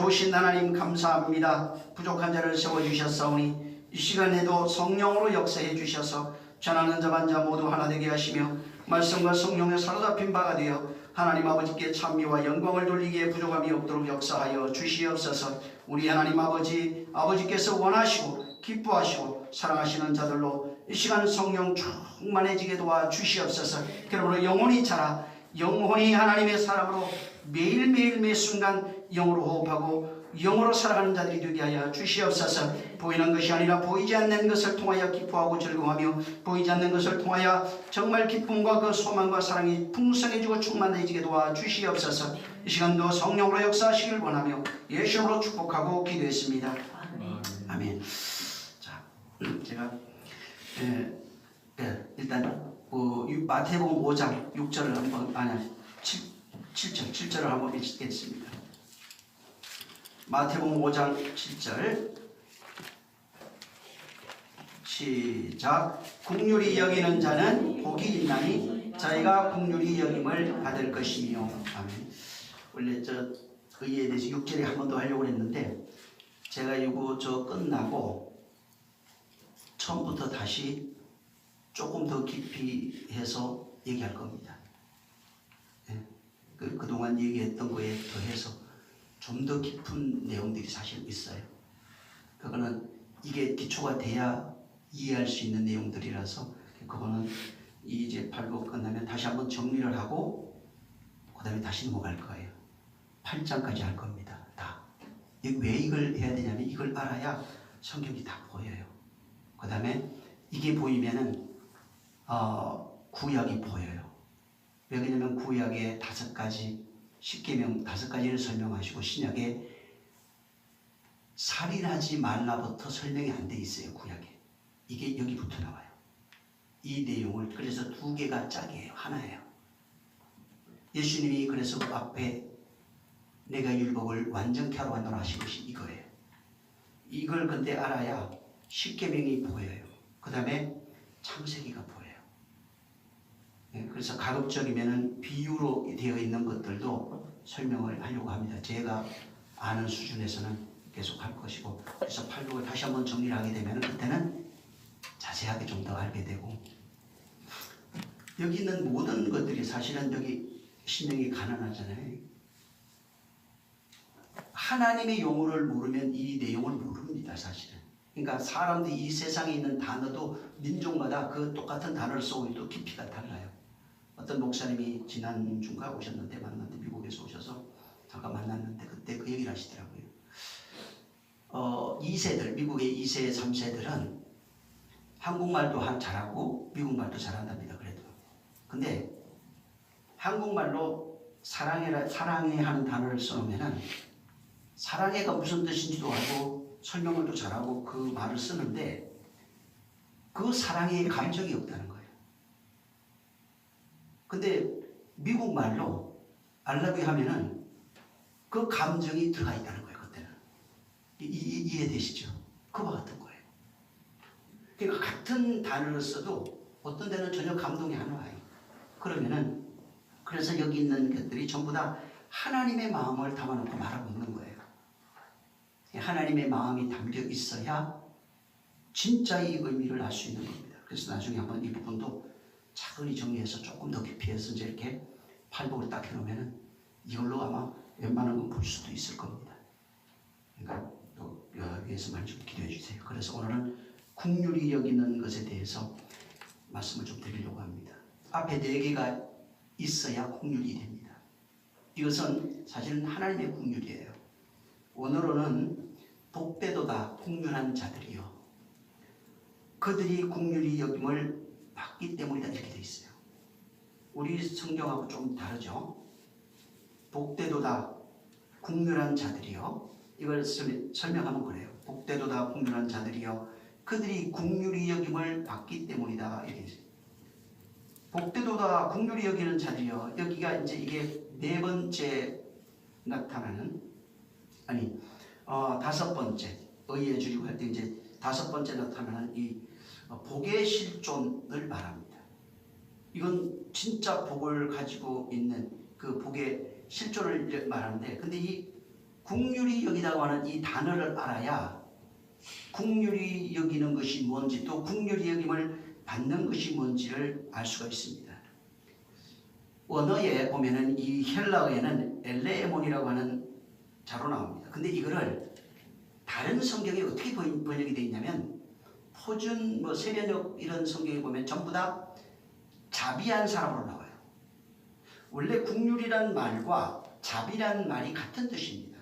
좋으신 하나님 감사합니다. 부족한 자를 세워주셨사오니 이 시간에도 성령으로 역사해 주셔서 전하는 자만 자 모두 하나 되게 하시며 말씀과 성령에 사로잡힌 바가 되어 하나님 아버지께 찬미와 영광을 돌리기에 부족함이 없도록 역사하여 주시옵소서. 우리 하나님 아버지께서 원하시고 기뻐하시고 사랑하시는 자들로 이 시간 성령 충만해지게 도와주시옵소서. 그러므로 영혼이 자라 영혼이 하나님의 사람으로 매일매일 매순간 영으로 호흡하고 영으로 살아가는 자들이 되게 하여 주시옵소서. 보이는 것이 아니라 보이지 않는 것을 통하여 기뻐하고 즐거워하며 보이지 않는 것을 통하여 정말 기쁨과 그 소망과 사랑이 풍성해지고 충만해지게 도와주시옵소서. 이 시간도 성령으로 역사하시길 원하며 예수로 축복하고 기도했습니다. 아멘. 자, 제가 일단 마태복음 5장 6절을 한번 7절을 한번 읽겠습니다. 마태복음 5장 7절 시작. 긍휼히 여기는 자는 복이 있나니 자기가 긍휼히 여김을 받을 것이며. 아멘. 원래 의에 대해서 6절에 한 번 더 하려고 했는데 제가 이거 끝나고 처음부터 다시 조금 더 깊이 해서 얘기할 겁니다. 그동안 얘기했던 거에 더해서 좀 더 깊은 내용들이 사실 있어요. 그거는 이게 기초가 돼야 이해할 수 있는 내용들이라서 그거는 이제 8부 끝나면 다시 한번 정리를 하고 그 다음에 다시 넘어갈 거예요. 8장까지 할 겁니다. 다. 왜 이걸 해야 되냐면 이걸 알아야 성경이 다 보여요. 그 다음에 이게 보이면은 구약이 보여요. 왜 그러냐면 구약에 5가지 십계명 5가지를 설명하시고 신약에 살인하지 말라부터 설명이 안 돼 있어요. 구약에. 이게 여기부터 나와요. 이 내용을 그래서 2개가 짝이에요. 하나예요. 예수님이 그래서 그 앞에 내가 율법을 완전케 하러 왔노라 하신 것이 이거예요. 이걸 근데 알아야 십계명이 보여요. 그 다음에 창세기가 보여요. 그래서 가급적이면 비유로 되어 있는 것들도 설명을 하려고 합니다. 제가 아는 수준에서는 계속 할 것이고, 그래서 8복을 다시 한번 정리를 하게 되면 그때는 자세하게 좀 더 알게 되고, 여기 있는 모든 것들이 사실은 여기 신명이 가난하잖아요. 하나님의 용어를 모르면 이 내용을 모릅니다. 사실은. 그러니까 사람들이 이 세상에 있는 단어도 민족마다 그 똑같은 단어를 쓰고 또 깊이가 달라요. 어떤 목사님이 지난주인가 오셨는데 만났는데 미국에서 오셔서 잠깐 만났는데 그때 그 얘기를 하시더라고요. 2세들, 미국의 2세, 3세들은 한국말도 잘하고 미국말도 잘한답니다. 그래도. 근데 한국말로 사랑해 하는 단어를 써놓으면은 사랑해가 무슨 뜻인지도 알고 설명을 또 잘하고 그 말을 쓰는데 그 사랑해의 감정이 없다는 거예요. 근데 미국 말로 알라뷰 하면은 그 감정이 들어가 있다는 거예요. 그때는. 이해되시죠? 그와 같은 거예요. 그러니까 같은 단어를 써도 어떤 데는 전혀 감동이 안 와요. 그러면은 그래서 여기 있는 것들이 전부 다 하나님의 마음을 담아놓고 말하고 있는 거예요. 하나님의 마음이 담겨 있어야 진짜 이 의미를 알 수 있는 겁니다. 그래서 나중에 한번 이 부분도 차근히 정리해서 조금 더 깊이 해서 이제 이렇게 팔복을 딱 해놓으면은 이걸로 아마 웬만한 건 볼 수도 있을 겁니다. 그러니까 또 위에서 많이 좀 기도해 주세요. 그래서 오늘은 긍휼히 여기는 것에 대해서 말씀을 좀 드리려고 합니다. 앞에 4개가 있어야 긍휼이 됩니다. 이것은 사실은 하나님의 긍휼이에요. 오늘은 복되도다 긍휼한 자들이요 그들이 긍휼히 여김을 받기 때문이다 이렇게 되어 있어요. 우리 성경하고 좀 다르죠. 복되도다 긍휼한 자들이요 이걸 설명하면 그래요. 복되도다 긍휼한 자들이요 그들이 긍휼히 여김을 받기 때문이다 이렇게 있어요. 복되도다 긍휼히 여기는 자들이요 여기가 이제 이게 4번째 나타나는 5번째 의에 주리고 할 때 이제 5번째 나타나는 이 복의 실존을 말합니다. 이건 진짜 복을 가지고 있는 그 복의 실존을 말하는데 근데 이 국률이 여기다고 하는 이 단어를 알아야 국률이 여기는 것이 뭔지 또 국률이 여김을 받는 것이 뭔지를 알 수가 있습니다. 원어에 보면은 이 헬라어에는 엘레에몬이라고 하는 자로 나옵니다. 근데 이거를 다른 성경에 어떻게 번역이 되어 있냐면 표준 세변역 이런 성경에 보면 전부 다 자비한 사람으로 나와요. 원래 국률이란 말과 자비란 말이 같은 뜻입니다.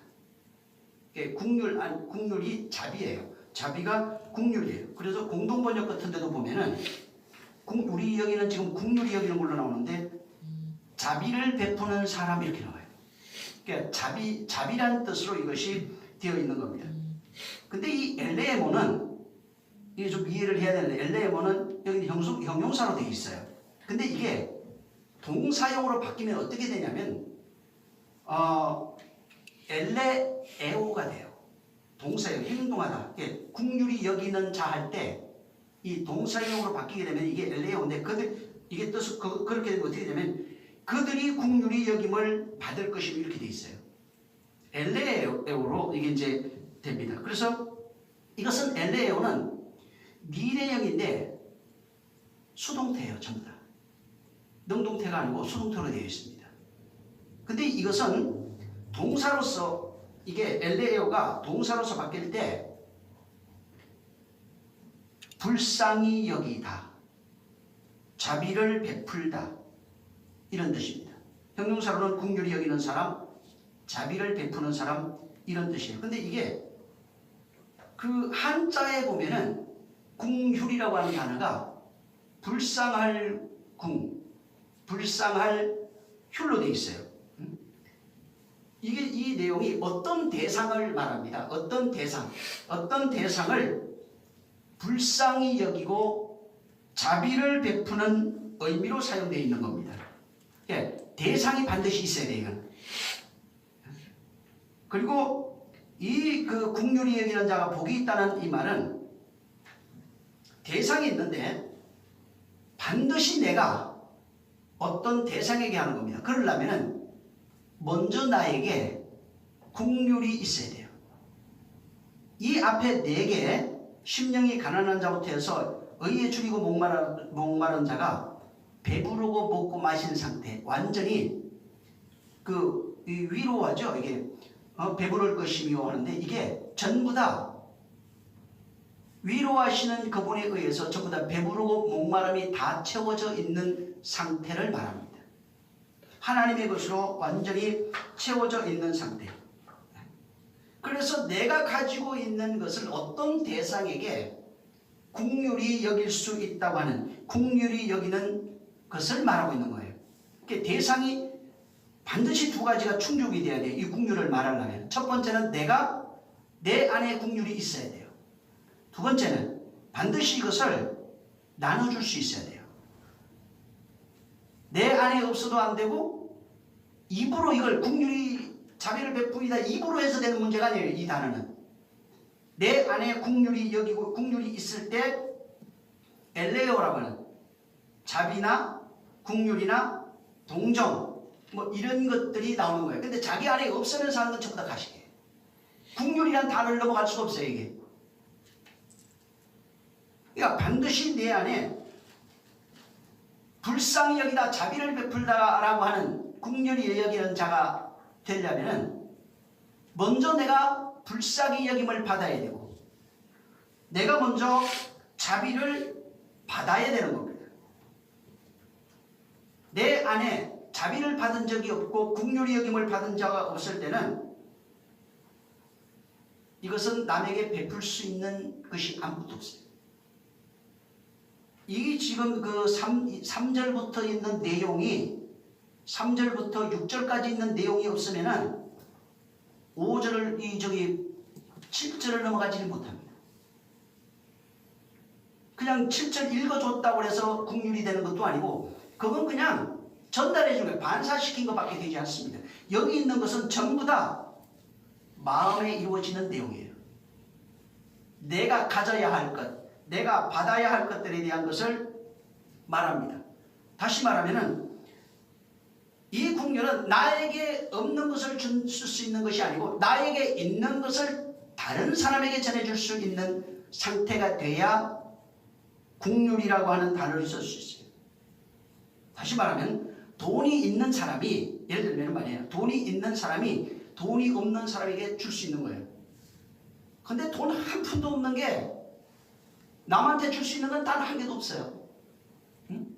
국률이 자비예요. 자비가 국률이에요. 그래서 공동번역 같은 데도 보면은 우리 여기는 지금 국률이 여기는 걸로 나오는데 자비를 베푸는 사람 이렇게 나와요. 그러니까 자비란 뜻으로 이것이 되어 있는 겁니다. 근데 이 엘레에모는 이게 좀 이해를 해야 되는데 엘레에모는 여기 형용사로 되어 있어요. 근데 이게 동사용으로 바뀌면 어떻게 되냐면 엘레에오가 돼요. 동사용 행동하다. 국률이 여기는 자 할 때 이 동사용으로 바뀌게 되면 이게 엘레에오인데 이게 뜻은 그렇게 되면 어떻게 되냐면 그들이 국률이 여김을 받을 것이 이렇게 돼 있어요. 엘레에오로 이게 이제 됩니다. 그래서 이것은 엘레에오는 미래형인데 수동태예요. 전부 다. 능동태가 아니고 수동태로 되어 있습니다. 근데 이것은 동사로서 이게 엘레에오가 동사로서 바뀔 때 불쌍히 여기다, 자비를 베풀다 이런 뜻입니다. 형용사로는 국률이 여기는 사람, 자비를 베푸는 사람 이런 뜻이에요. 근데 이게 그 한자에 보면은 궁휼이라고 하는 단어가 불쌍할 궁, 불쌍할 휼로 되어 있어요. 이게 이 내용이 어떤 대상을 말합니다. 어떤 대상을 불쌍히 여기고 자비를 베푸는 의미로 사용되어 있는 겁니다. 대상이 반드시 있어야 돼요. 그리고 이 그 국률이 여기는 자가 복이 있다는 이 말은 대상이 있는데 반드시 내가 어떤 대상에게 하는 겁니다. 그러려면은 먼저 나에게 국률이 있어야 돼요. 이 앞에 4개 심령이 가난한 자부터 해서 의에 줄이고 목마른 자가 배부르고 먹고 마신 상태 완전히 그 위로하죠. 이게 배부를 것이며 하는데 이게 전부 다 위로하시는 그분에 의해서 전부 다 배부르고 목마름이 다 채워져 있는 상태를 말합니다. 하나님의 것으로 완전히 채워져 있는 상태. 그래서 내가 가지고 있는 것을 어떤 대상에게 국률이 여길 수 있다고 하는 국률이 여기는 것을 말하고 있는 거예요. 대상이 반드시 2가지가 충족이 돼야 돼요. 이 국률을 말하려면. 첫 번째는 내가 내 안에 국률이 있어야 돼요. 두 번째는 반드시 이것을 나눠줄 수 있어야 돼요. 내 안에 없어도 안 되고 입으로 이걸 국률이 자비를 베푸이다 입으로 해서 되는 문제가 아니에요. 이 단어는 내 안에 국률이 여기고 국률이 있을 때 엘레오라고 하는 자비나 국률이나 동정 이런 것들이 나오는 거예요. 근데 자기 안에 없으면 사는 건 전부 다 가식이에요. 국률이란 단어를 넘어갈 수가 없어요. 이게 그러니까 반드시 내 안에 불쌍히 여기다 자비를 베풀다라고 하는 국률이 여기는 자가 되려면은 먼저 내가 불쌍히 여김을 받아야 되고 내가 먼저 자비를 받아야 되는 겁니다. 내 안에 자비를 받은 적이 없고 국률이 여김을 받은 자가 없을 때는 이것은 남에게 베풀 수 있는 것이 아무것도 없어요. 이 지금 그 3절부터 있는 내용이 3절부터 6절까지 있는 내용이 없으면은 5절을 7절을 넘어가지는 못합니다. 그냥 7절 읽어줬다고 해서 국률이 되는 것도 아니고 그건 그냥 전달해 준 거예요. 반사시킨 것밖에 되지 않습니다. 여기 있는 것은 전부 다 마음에 이루어지는 내용이에요. 내가 가져야 할 것, 내가 받아야 할 것들에 대한 것을 말합니다. 다시 말하면은 이 국률은 나에게 없는 것을 줄 수 있는 것이 아니고 나에게 있는 것을 다른 사람에게 전해줄 수 있는 상태가 돼야 국률이라고 하는 단어를 쓸 수 있어요. 다시 말하면 돈이 있는 사람이, 예를 들면 말이에요, 돈이 있는 사람이 돈이 없는 사람에게 줄 수 있는 거예요. 근데 돈 한 푼도 없는 게 남한테 줄 수 있는 건 단 한 개도 없어요. 응?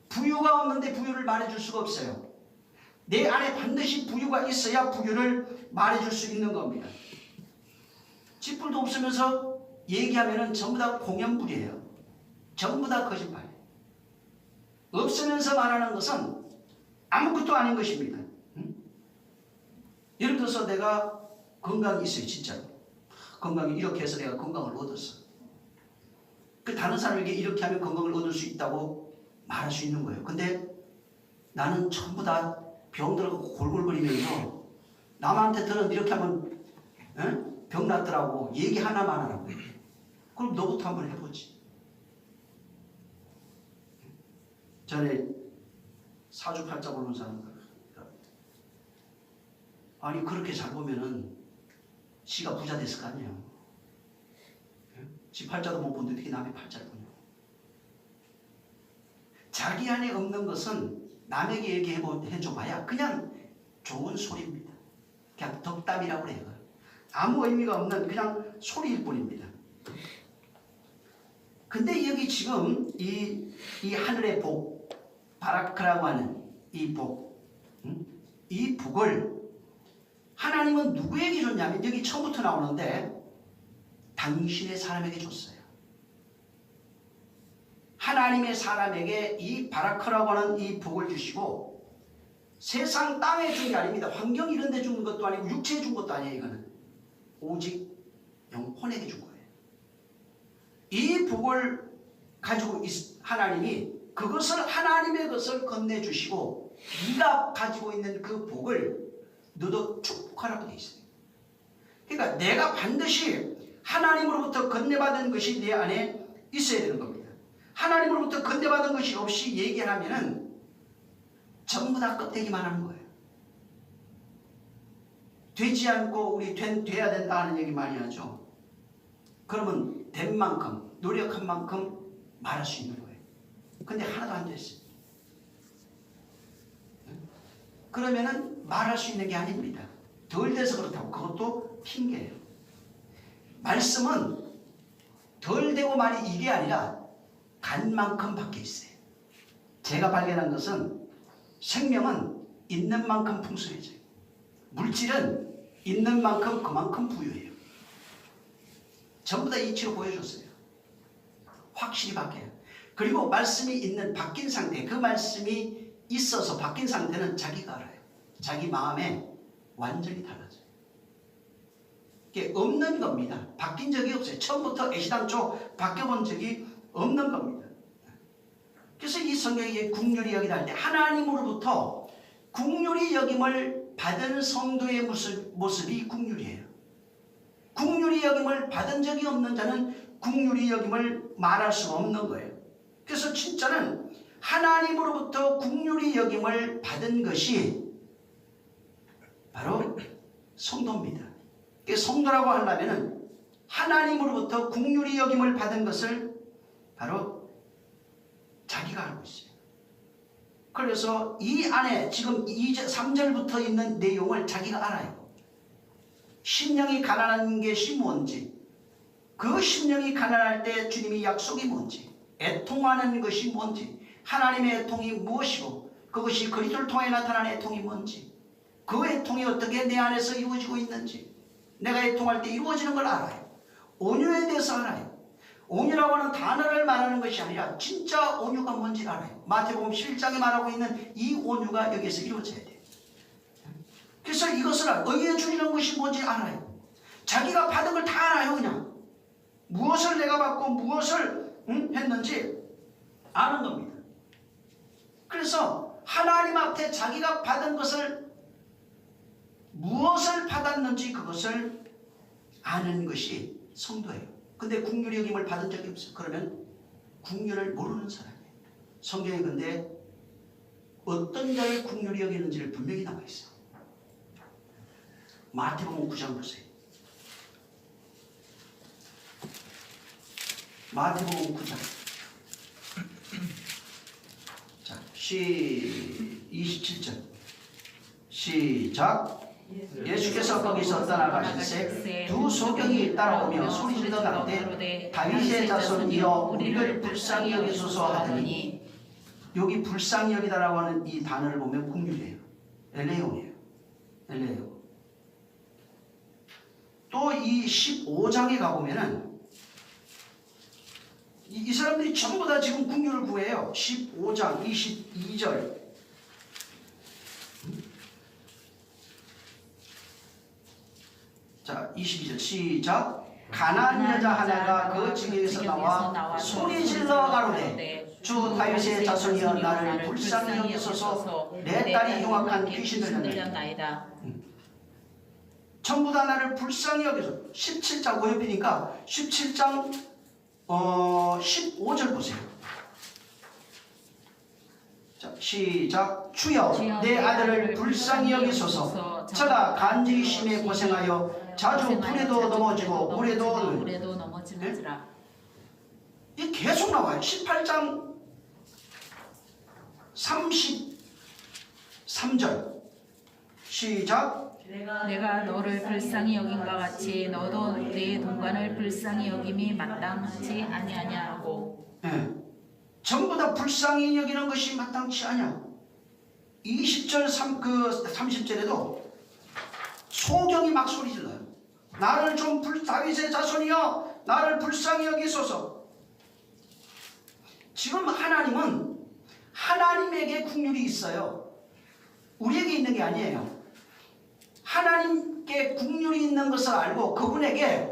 부유가 없는데 부유를 말해줄 수가 없어요. 내 안에 반드시 부유가 있어야 부유를 말해줄 수 있는 겁니다. 쥐뿔도 없으면서 얘기하면 전부 다 공연불이에요. 전부 다 거짓말이에요. 없으면서 말하는 것은 아무것도 아닌 것입니다. 응? 예를 들어서 내가 건강이 있어요. 진짜로. 건강이 이렇게 해서 내가 건강을 얻었어. 그 다른 사람에게 이렇게 하면 건강을 얻을 수 있다고 말할 수 있는 거예요. 근데 나는 전부 다 병들고 골골거리면서 남한테 들은 이렇게 하면 병 났더라고 얘기 하나만 하라고. 그럼 너부터 한번 해보지. 전에 사주팔자 보는 사람들, 아니 그렇게 잘 보면은 지가 부자 됐을 거 아니에요. 지 팔자도 못 보는데 어떻게 남의 팔자를 보냐. 자기 안에 없는 것은 남에게 얘기해줘봐야 그냥 좋은 소리입니다. 그냥 덕담이라고 그래요. 아무 의미가 없는 그냥 소리일 뿐입니다. 근데 여기 지금 이 하늘의 복, 바라크라고 하는 이 복, 이 복을 하나님은 누구에게 줬냐면 여기 처음부터 나오는데 당신의 사람에게 줬어요. 하나님의 사람에게 이 바라크라고 하는 이 복을 주시고 세상 땅에 준 게 아닙니다. 환경 이런 데 준 것도 아니고 육체에 준 것도 아니에요. 이거는 오직 영혼에게 준 거예요. 이 복을 가지고 하나님이 그것을 하나님의 것을 건네주시고 네가 가지고 있는 그 복을 너도 축복하라고 되어 있어요. 그러니까 내가 반드시 하나님으로부터 건네받은 것이 내 안에 있어야 되는 겁니다. 하나님으로부터 건네받은 것이 없이 얘기하면은 전부 다 껍데기만 하는 거예요. 되지 않고 우리 돼야 된다 하는 얘기 많이 하죠. 그러면 된 만큼 노력한 만큼 말할 수 있는 거예요. 근데 하나도 안 됐어요. 그러면은 말할 수 있는 게 아닙니다. 덜 돼서 그렇다고 그것도 핑계예요. 말씀은 덜 되고 말이 이게 아니라 간 만큼 밖에 있어요. 제가 발견한 것은 생명은 있는 만큼 풍성해져요. 물질은 있는 만큼 그만큼 부유해요. 전부 다 이치로 보여줬어요. 확실히 바뀌어요. 그리고 말씀이 있는 바뀐 상태, 그 말씀이 있어서 바뀐 상태는 자기가 알아요. 자기 마음에 완전히 달라져요. 이게 없는 겁니다. 바뀐 적이 없어요. 처음부터 애시당초 바뀌어본 적이 없는 겁니다. 그래서 이 성경에 국률이 여기다 할 때 하나님으로부터 국률이 여김을 받은 성도의 모습이 국률이에요. 국률이 여김을 받은 적이 없는 자는 국률이 여김을 말할 수 없는 거예요. 그래서 진짜는 하나님으로부터 국률이 여김을 받은 것이 바로 성도입니다. 성도라고 하려면 하나님으로부터 국률이 여김을 받은 것을 바로 자기가 알고 있어요. 그래서 이 안에 지금 3절부터 있는 내용을 자기가 알아요. 심령이 가난한 것이 뭔지, 그 심령이 가난할 때 주님이 약속이 뭔지, 애통하는 것이 뭔지, 하나님의 애통이 무엇이고 그것이 그리스도를 통해 나타나는 애통이 뭔지, 그 애통이 어떻게 내 안에서 이루어지고 있는지, 내가 애통할 때 이루어지는 걸 알아요. 온유에 대해서 알아요. 온유라고 하는 단어를 말하는 것이 아니라 진짜 온유가 뭔지 알아요. 마태복음 11장에 말하고 있는 이 온유가 여기에서 이루어져야 돼요. 그래서 이것을 의에 줄이는 것이 뭔지 알아요. 자기가 받은 걸 다 알아요. 그냥 무엇을 내가 받고 무엇을 했는지 아는 겁니다. 그래서 하나님 앞에 자기가 받은 것을 무엇을 받았는지 그것을 아는 것이 성도예요. 근데 국률의 여김을 받은 적이 없어요. 그러면 국률을 모르는 사람이에요. 성경에 근데 어떤 자를 긍휼히 여기는지를 분명히 나와 있어요. 마태복음 9장 보세요. 마태복음 9장. 자, 27절. 시작. 예수께서 거기서 떠나가실새 두 소경이 따라오며 소리지르러 가로되 다윗의 자손이여 우리를 불쌍히 여기소서 하더니, 여기 불쌍히 여기다라고 하는 이 단어를 보면 긍휼이에요. 엘레온이에요. 엘레온. 또 이 15장에 가보면은 이 사람들이 전부 다 지금 긍휼을 구해요. 15장 22절. 자, 22절 시작. 가나안 여자 하나가 그 지경에서 나와 소리질러 가로되 주 다윗의 자손이여 나를 불쌍히 여기소서 내 딸이 흉악한 귀신을 들렸나이다. 전부 다 나를 불쌍히 여기소. 17장 고엽이니까 17장 15절 보세요. 자, 시작. 주여 내 아들을 불쌍히 여기소서. 저가 간질이 심해 고생하여 자주 불에도 넘어지고 물에도 넘어지느니라. 이 계속 나와요. 18장 33절 시작. 내가 너를 불쌍히 여긴과 같이 너도 내 동관을 불쌍히 여김이 마땅하지 아니하냐고. 네. 전부 다 불쌍히 여기는 것이 마땅치 않냐. 20절 30절에도 소경이 막 소리질러요. 나를 좀 다윗의 자손이여 나를 불쌍히 여기소서. 지금 하나님은 하나님에게 긍휼이 있어요. 우리에게 있는 게 아니에요. 하나님께 긍휼이 있는 것을 알고 그분에게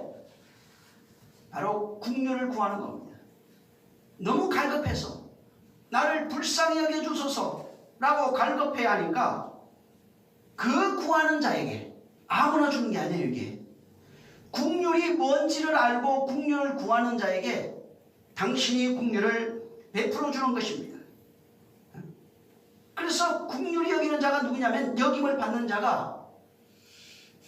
바로 긍휼을 구하는 겁니다. 너무 갈급해서 나를 불쌍히 여겨주소서라고 갈급해야 하니까 그 구하는 자에게 아무나 주는 게 아니에요. 이게 긍휼이 뭔지를 알고 긍휼을 구하는 자에게 당신이 긍휼을 베풀어 주는 것입니다. 그래서 긍휼히 여기는 자가 누구냐면 여김을 받는 자가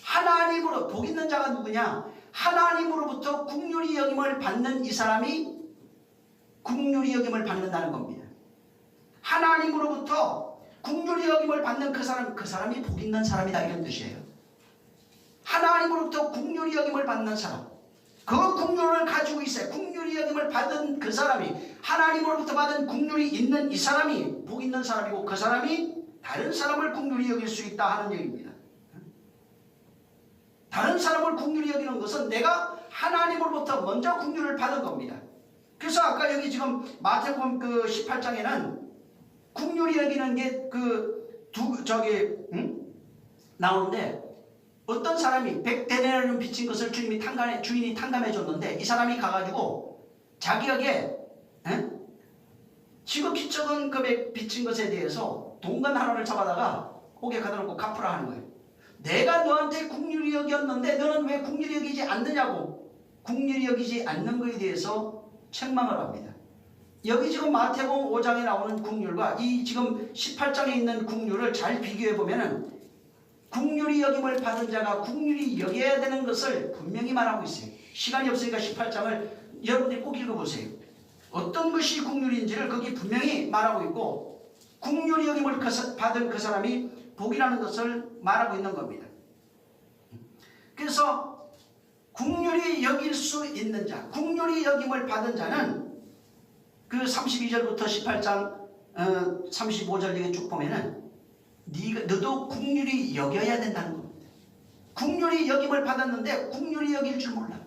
하나님으로, 복 있는 자가 누구냐? 하나님으로부터 긍휼히 여김을 받는 이 사람이 긍휼히 여김을 받는다는 겁니다. 하나님으로부터 긍휼히 여김을 받는 그 사람이 복 있는 사람이다, 이런 뜻이에요. 하나님으로부터 긍휼히 여김을 받는 사람, 그 긍휼을 가지고 있어요. 긍휼히 여김을 받은 그 사람이, 하나님으로부터 받은 긍휼이 있는 이 사람이 복 있는 사람이고, 그 사람이 다른 사람을 긍휼히 여길 수 있다 하는 얘기입니다. 다른 사람을 긍휼히 여기는 것은 내가 하나님으로부터 먼저 긍휼을 받은 겁니다. 그래서 아까 여기 지금 마태복음 그 18장에는 긍휼히 여기는 게 나오는데, 어떤 사람이 100데나리온 빚진 것을 주인이 탕감해 줬는데, 이 사람이 가가지고 자기에게 지극히 적은 금액 빚진 것에 대해서 동간 하나를 잡아다가 옥에 가다 놓고 갚으라 하는 거예요. 내가 너한테 긍휼히 여겼는데 너는 왜 긍휼히 여기지 않느냐고, 긍휼히 여기지 않는 것에 대해서 책망을 합니다. 여기 지금 마태복음 5장에 나오는 긍휼과 이 지금 18장에 있는 긍휼을 잘 비교해 보면은 긍휼히 여김을 받은 자가 긍휼히 여겨야 되는 것을 분명히 말하고 있어요. 시간이 없으니까 18장을 여러분들이 꼭 읽어보세요. 어떤 것이 긍휼인지를 거기 분명히 말하고 있고, 긍휼히 여김을 받은 그 사람이 복이라는 것을 말하고 있는 겁니다. 그래서 긍휼히 여길 수 있는 자, 긍휼히 여김을 받은 자는 그 32절부터 18장 35절에 쭉 보면은 너도 긍휼히 여겨야 된다는 겁니다. 긍휼히 여김을 받았는데 긍휼히 여길 줄 몰라.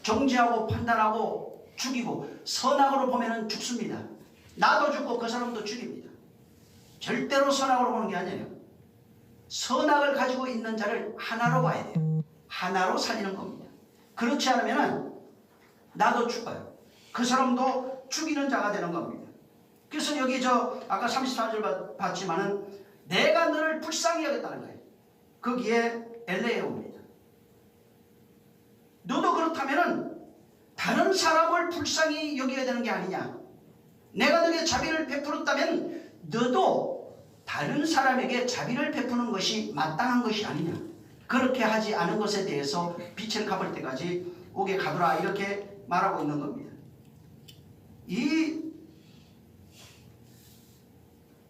정죄하고 판단하고 죽이고, 선악으로 보면은 죽습니다. 나도 죽고 그 사람도 죽입니다. 절대로 선악으로 보는 게 아니에요. 선악을 가지고 있는 자를 하나로 봐야 돼요. 하나로 살리는 겁니다. 그렇지 않으면 나도 죽어요. 그 사람도 죽이는 자가 되는 겁니다. 그래서 여기 아까 34절 봤지만은 내가 너를 불쌍히 여겼다는 거예요. 거기에 엘레오입니다. 너도 그렇다면은 다른 사람을 불쌍히 여겨야 되는 게 아니냐. 내가 너에게 자비를 베풀었다면 너도 다른 사람에게 자비를 베푸는 것이 마땅한 것이 아니냐. 그렇게 하지 않은 것에 대해서 빛을 갚을 때까지 옥에 가두라 이렇게 말하고 있는 겁니다. 이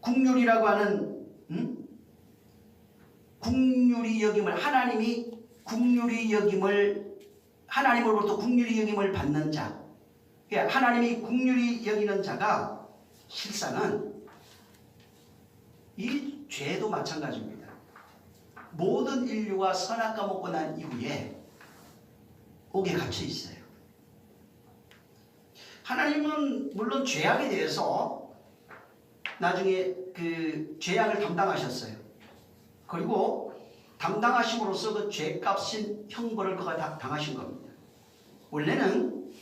국률이라고 하는 국률이 여김을 하나님이 국률이 여김을 하나님으로부터 국률이 여김을 받는 자, 그러니까 하나님이 국률이 여기는 자가 실상은 이 죄도 마찬가지입니다. 모든 인류가 선악과 먹고 난 이후에 옥에 갇혀 있어요. 하나님은 물론 죄악에 대해서 나중에 그 죄악을 담당하셨어요. 그리고 담당하심으로써 그 죄값인 형벌을 그가 당하신 겁니다. 원래는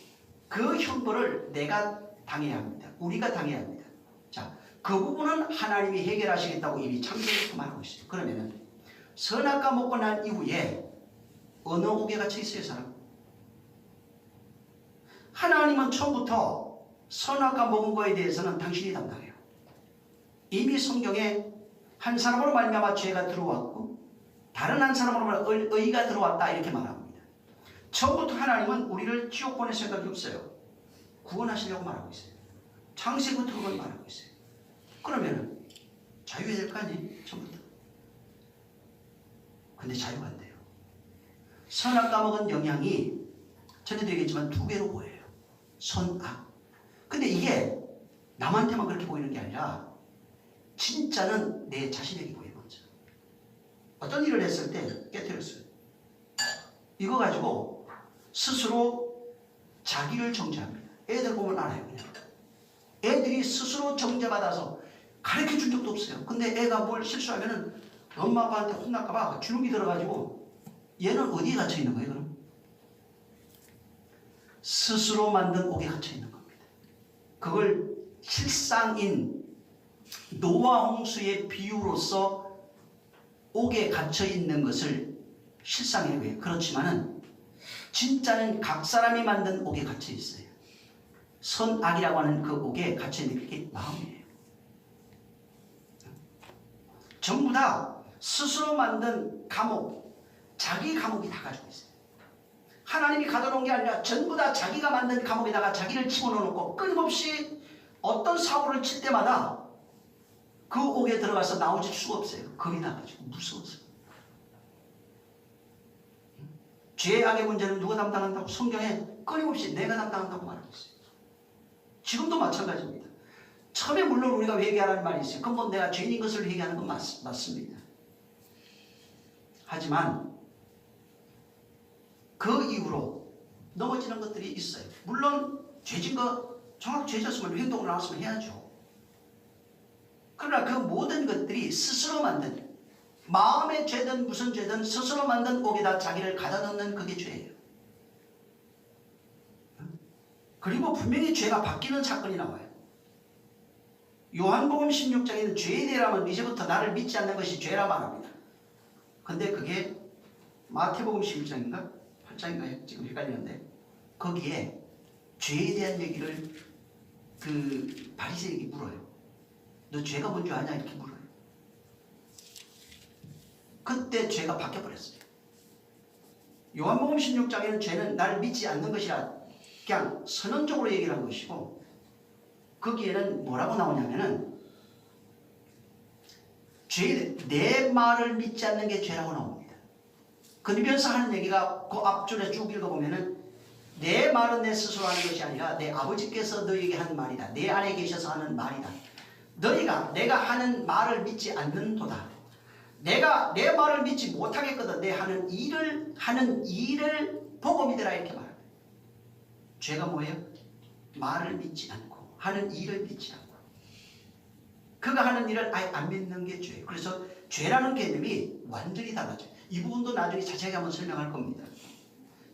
그 형벌을 내가 당해야 합니다. 우리가 당해야 합니다. 자, 그 부분은 하나님이 해결하시겠다고 이미 창세기부터 말하고 있어요. 그러면은 선악과 먹고 난 이후에 어느 옥에 갇혀 있어요, 사람? 하나님은 처음부터 선악과 먹은 거에 대해서는 당신이 담당해요. 이미 성경에 한 사람으로 말미암아 죄가 들어왔고 다른 한 사람으로 의가 들어왔다 이렇게 말합니다. 처음부터 하나님은 우리를 지옥 보낼 생각이 없어요. 구원하시려고 말하고 있어요. 창세부터 그걸 말하고 있어요. 그러면 자유해야 될 거 아니에요? 처음부터. 근데 자유가 안 돼요. 선악 까먹은 영향이 전에도 얘기했지만 두 배로 보여요. 선악. 근데 이게 남한테만 그렇게 보이는 게 아니라 진짜는 내 자신에게 보여요. 먼저. 어떤 일을 했을 때 깨뜨렸어요. 이거 가지고 스스로 자기를 정죄합니다. 애들 보면 알아요. 그냥. 애들이 스스로 정죄받아서 가르쳐 준 적도 없어요. 근데 애가 뭘 실수하면은 엄마 아빠한테 혼날까봐 주눅이 들어가지고 얘는 어디에 갇혀 있는 거예요, 그럼? 스스로 만든 옥에 갇혀 있는 겁니다. 그걸 실상인 노아 홍수의 비유로서 옥에 갇혀 있는 것을 실상이라고 해요. 그렇지만은 진짜는 각 사람이 만든 옥에 갇혀 있어요. 선악이라고 하는 그 옥에 갇혀 있는 게 마음이에요. 전부 다 스스로 만든 감옥, 자기 감옥이 다 가지고 있어요. 하나님이 가둬놓은 게 아니라 전부 다 자기가 만든 감옥에다가 자기를 집어넣어놓고 끊임없이 어떤 사고를 칠 때마다 그 옥에 들어가서 나오질 수가 없어요. 겁이 나가지고 무서워서. 죄악의 문제는 누가 담당한다고? 성경에 끊임없이 내가 담당한다고 말하고 있어요. 지금도 마찬가지입니다. 처음에 물론 우리가 회개하라는 말이 있어요. 그건 내가 죄인인 것을 회개하는 건 맞습니다. 하지만 그 이후로 넘어지는 것들이 있어요. 물론 죄진 거 정확히 죄졌으면 행동을 나왔으면 해야죠. 그러나 그 모든 것들이 스스로 만든 마음의 죄든 무슨 죄든 스스로 만든 옥에다 자기를 가다 넣는 그게 죄예요. 그리고 분명히 죄가 바뀌는 사건이 나와요. 요한복음 16장에는 죄에 대하면 이제부터 나를 믿지 않는 것이 죄라 말합니다. 근데 그게 마태복음 11장인가? 8장인가요? 지금 헷갈리는데 거기에 죄에 대한 얘기를 그 바리새인에게 물어요. 너 죄가 뭔 줄 아냐? 이렇게 물어요. 그때 죄가 바뀌어버렸어요. 요한복음 16장에는 죄는 나를 믿지 않는 것이라 그냥 선언적으로 얘기를 한 것이고 거기에는 뭐라고 나오냐면은 내 말을 믿지 않는 게 죄라고 나옵니다. 그러면서 하는 얘기가 그 앞줄에 쭉 읽어보면은 내 말은 내 스스로 하는 것이 아니라 내 아버지께서 너희에게 한 말이다. 내 안에 계셔서 하는 말이다. 너희가 내가 하는 말을 믿지 않는도다. 내가 내 말을 믿지 못하겠거든. 내 하는 일을 보고 믿으라 이렇게 말합니다. 죄가 뭐예요? 말을 믿지 않고 하는 일을 믿지 않고 그가 하는 일을 아예 안 믿는 게 죄예요. 그래서 죄라는 개념이 완전히 달라져요. 이 부분도 나중에 자세하게 한번 설명할 겁니다.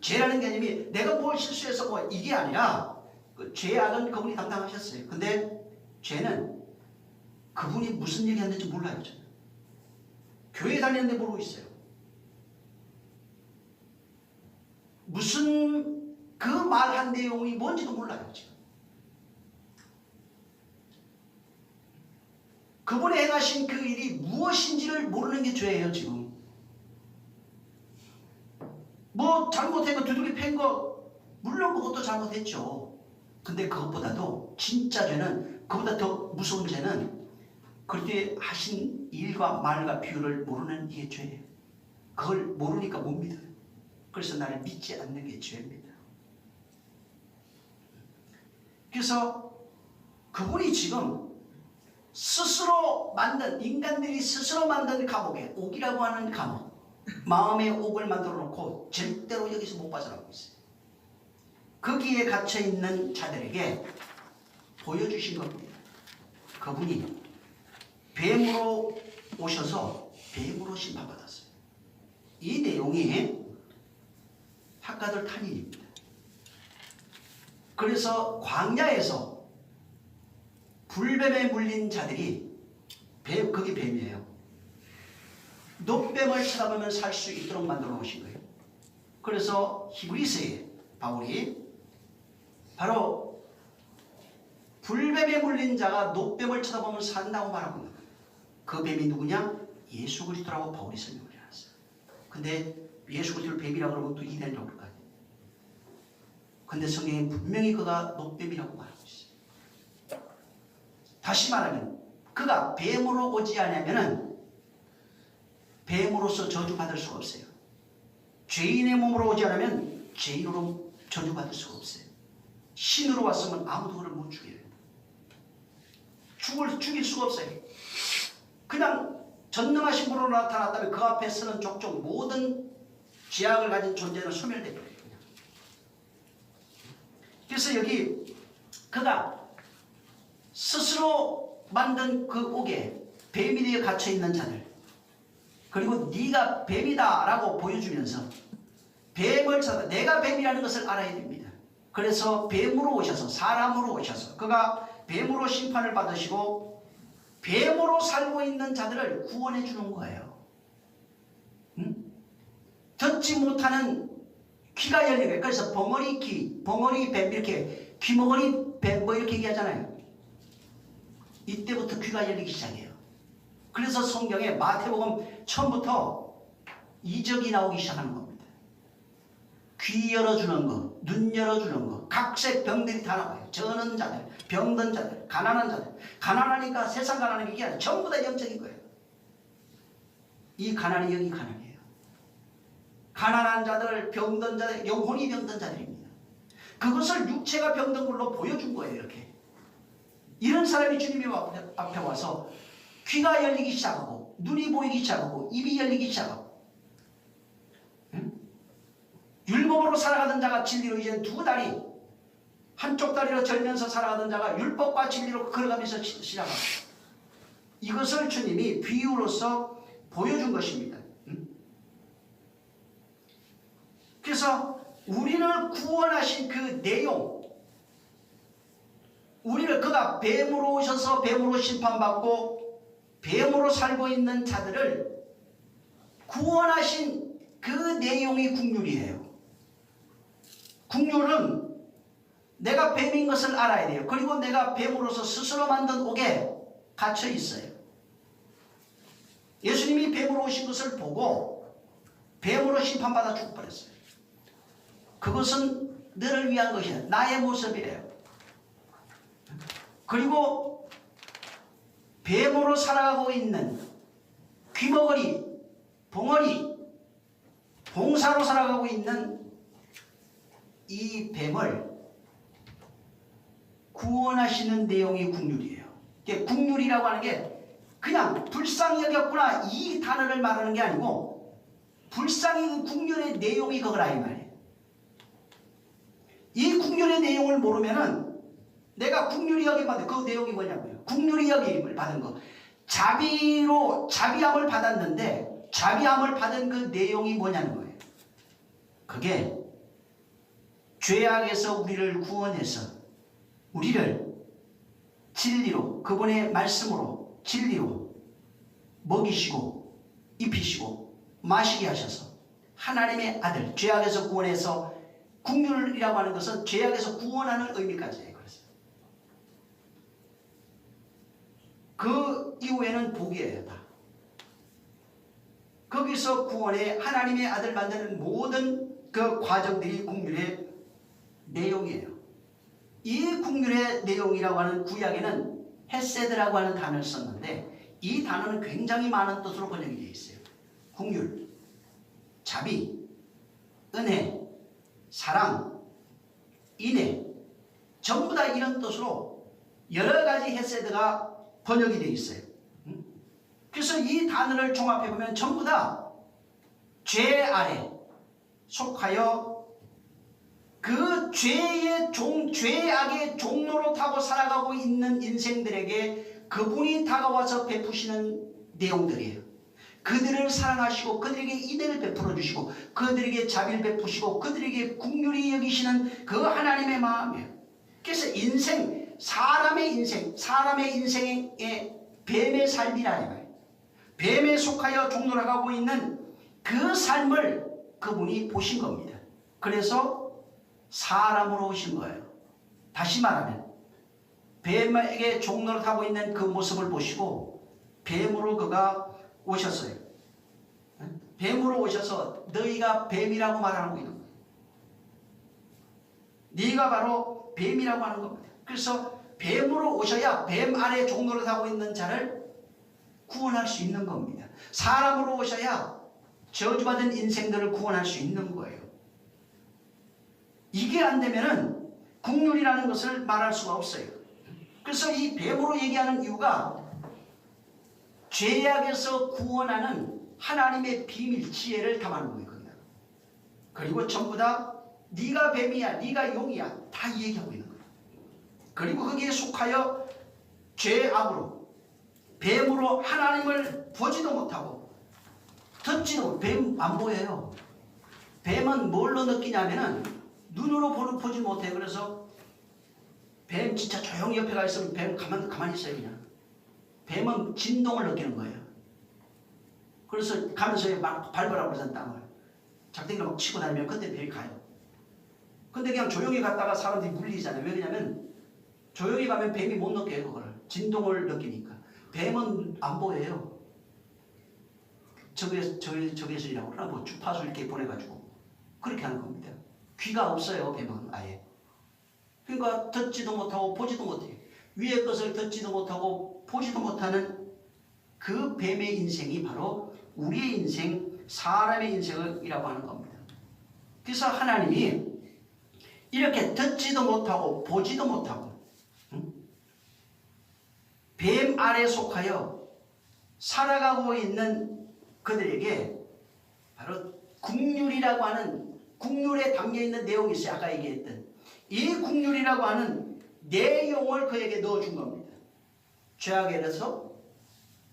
죄라는 개념이 내가 뭘 실수해서 뭐 이게 아니라 그 죄악은 그분이 담당하셨어요. 근데 죄는 그분이 무슨 얘기 했는지 몰라요. 저는. 교회 다니는데 모르고 있어요. 무슨 그 말한 내용이 뭔지도 몰라요. 지금. 그분이 행하신 그 일이 무엇인지를 모르는 게 죄예요. 지금 뭐 잘못한 거, 두들기 팬 거, 물론 그것도 잘못했죠. 근데 그것보다도 진짜 죄는, 그보다 더 무서운 죄는 그때 하신 일과 말과 비유를 모르는 이게 죄예요. 그걸 모르니까 못 믿어요. 그래서 나를 믿지 않는 게 죄입니다. 그래서 그분이 지금 스스로 만든, 인간들이 스스로 만든 감옥에, 옥이라고 하는 감옥, 마음의 옥을 만들어 놓고 절대로 여기서 못 빠져나오고 있어요. 거기에 갇혀 있는 자들에게 보여주신 겁니다. 그분이 뱀으로 오셔서 뱀으로 심판받았어요. 이 내용이 학가들 탄인입니다. 그래서 광야에서 불뱀에 물린 자들이 거기 뱀이에요. 놋뱀을 쳐다보면 살 수 있도록 만들어 놓으신 거예요. 그래서 히브리서에 바울이 바로 불뱀에 물린 자가 놋뱀을 쳐다보면 산다고 말하고 있는 거예요. 그 뱀이 누구냐? 예수 그리스도라고 바울이 설명을 해놨어요. 근데 예수 그리스도를 뱀이라고 그러면 또 이단이라고 그럴 거 아니에요. 근데 성경에 분명히 그가 놋뱀이라고 말하고 있어요. 다시 말하면 그가 뱀으로 오지 않으면은 뱀으로서 저주받을 수가 없어요. 죄인의 몸으로 오지 않으면 죄인으로 저주받을 수가 없어요. 신으로 왔으면 아무도 그를 못 죽여요. 죽일 수가 없어요. 그냥 전능하신 분으로 나타났다면 그 앞에 서는 족족 모든 죄악을 가진 존재는 소멸되어 버려요. 그래서 여기 그가 스스로 만든 그 옥에 뱀이 되어 갇혀있는 자들, 그리고 네가 뱀이다 라고 보여주면서 뱀을 찾아 내가 뱀이라는 것을 알아야 됩니다. 그래서 뱀으로 오셔서, 사람으로 오셔서 그가 뱀으로 심판을 받으시고 뱀으로 살고 있는 자들을 구원해 주는 거예요. 듣지 못하는 귀가 열린 거예요. 그래서 벙어리 귀, 벙어리 뱀, 이렇게 귀머거리 뱀 뭐 이렇게 얘기하잖아요. 이때부터 귀가 열리기 시작해요. 그래서 성경에 마태복음 처음부터 이적이 나오기 시작하는 겁니다. 귀 열어주는 거, 눈 열어주는 거, 각색 병들이 다 나와요. 저는 자들, 병든 자들, 가난한 자들. 가난하니까 세상 가난한 게 아니라 전부 다 영적인 거예요. 이 가난이 여기 가난이에요. 가난한 자들, 병든 자들, 영혼이 병든 자들입니다. 그것을 육체가 병든 걸로 보여준 거예요. 이렇게. 이런 사람이 주님의 앞에 와서 귀가 열리기 시작하고 눈이 보이기 시작하고 입이 열리기 시작하고, 율법으로 살아가던 자가 진리로 이제 두 다리, 한쪽 다리로 절면서 살아가던 자가 율법과 진리로 걸어가면서 시작합니다. 이것을 주님이 비유로서 보여준 것입니다. 그래서 우리를 구원하신 그 내용, 우리를 그가 뱀으로 오셔서 뱀으로 심판받고 뱀으로 살고 있는 자들을 구원하신 그 내용이 국률이에요. 국률은 내가 뱀인 것을 알아야 돼요. 그리고 내가 뱀으로서 스스로 만든 옥에 갇혀 있어요. 예수님이 뱀으로 오신 것을 보고 뱀으로 심판받아 죽어버렸어요. 그것은 너를 위한 것이에요. 나의 모습이래요. 그리고 뱀으로 살아가고 있는 귀머거리, 봉어리, 봉사로 살아가고 있는 이 뱀을 구원하시는 내용이 국률이에요. 국률이라고 하는 게 그냥 불쌍히 여겼구나 이 단어를 말하는 게 아니고 불쌍히 그 국률의 내용이 그거라 이 말이에요. 이 국률의 내용을 모르면은 내가 국률이 여김 받은 그 내용이 뭐냐고요. 국률이 여김을 받은 거, 자비함을 받았는데 자비함을 받은 그 내용이 뭐냐는 거예요. 그게 죄악에서 우리를 구원해서 우리를 진리로, 그분의 말씀으로 진리로 먹이시고 입히시고 마시게 하셔서 하나님의 아들, 죄악에서 구원해서, 국률이라고 하는 것은 죄악에서 구원하는 의미까지 해요. 그 이후에는 복이에요. 다. 거기서 구원의 하나님의 아들 만드는 모든 그 과정들이 국률의 내용이에요. 이 국률의 내용이라고 하는 구약에는 헤세드라고 하는 단어를 썼는데 이 단어는 굉장히 많은 뜻으로 번역이 되어 있어요. 국률, 자비, 은혜, 사랑, 인애 전부 다 이런 뜻으로 여러 가지 헤세드가 번역이 되어 있어요. 그래서 이 단어를 종합해보면 전부 다 죄 아래 속하여 그 죄악의 종로로 타고 살아가고 있는 인생들에게 그분이 다가와서 베푸시는 내용들이에요. 그들을 사랑하시고 그들에게 인애를 베풀어 주시고 그들에게 자비를 베푸시고 그들에게 긍휼히 여기시는 그 하나님의 마음이에요. 그래서 인생, 사람의 인생의 뱀의 삶이라 해요. 뱀에 속하여 종노라가고 있는 그 삶을 그분이 보신 겁니다. 그래서 사람으로 오신 거예요. 다시 말하면 뱀에게 종노릇하고 있는 그 모습을 보시고 뱀으로 그가 오셨어요. 뱀으로 오셔서 너희가 뱀이라고 말하고 있는 거예요. 네가 바로 뱀이라고 하는 겁니다. 그래서 뱀으로 오셔야 뱀 아래 종노릇하고 있는 자를 구원할 수 있는 겁니다. 사람으로 오셔야 저주받은 인생들을 구원할 수 있는 거예요. 이게 안 되면은 국률이라는 것을 말할 수가 없어요. 그래서 이 뱀으로 얘기하는 이유가 죄악에서 구원하는 하나님의 비밀 지혜를 담아놓은 겁니다. 그리고 전부 다 네가 뱀이야, 네가 용이야 다 얘기하고 있는 거예요. 그리고 거기에 속하여 죄악으로 뱀으로 하나님을 보지도 못하고 듣지도 뱀 안 보여요. 뱀은 뭘로 느끼냐면은 눈으로 보지 못해요. 그래서 뱀 진짜 조용히 옆에 가 있으면 뱀 가만히 있어요. 그냥 뱀은 진동을 느끼는 거예요. 그래서 가면서 막 밟으라고 그러잖아. 땅을 작대기를 막 치고 다니면 그때 뱀이 가요. 근데 그냥 조용히 갔다가 사람들이 물리잖아요. 왜 그러냐면 조용히 가면 뱀이 못 느껴요. 그거를 진동을 느끼니까. 뱀은 안 보여요. 저기에서 일하고 그러나 뭐 주파수 이렇게 보내가지고 그렇게 하는 겁니다. 귀가 없어요. 뱀은 아예. 그러니까 듣지도 못하고 보지도 못해요. 위의 것을 듣지도 못하고 보지도 못하는 그 뱀의 인생이 바로 우리의 인생, 사람의 인생이라고 하는 겁니다. 그래서 하나님이 이렇게 듣지도 못하고 보지도 못하고 뱀 아래 속하여 살아가고 있는 그들에게 바로 국률이라고 하는 국률에 담겨있는 내용이 있어요. 아까 얘기했던 이 국률이라고 하는 내용을 그에게 넣어준 겁니다. 죄악에 대해서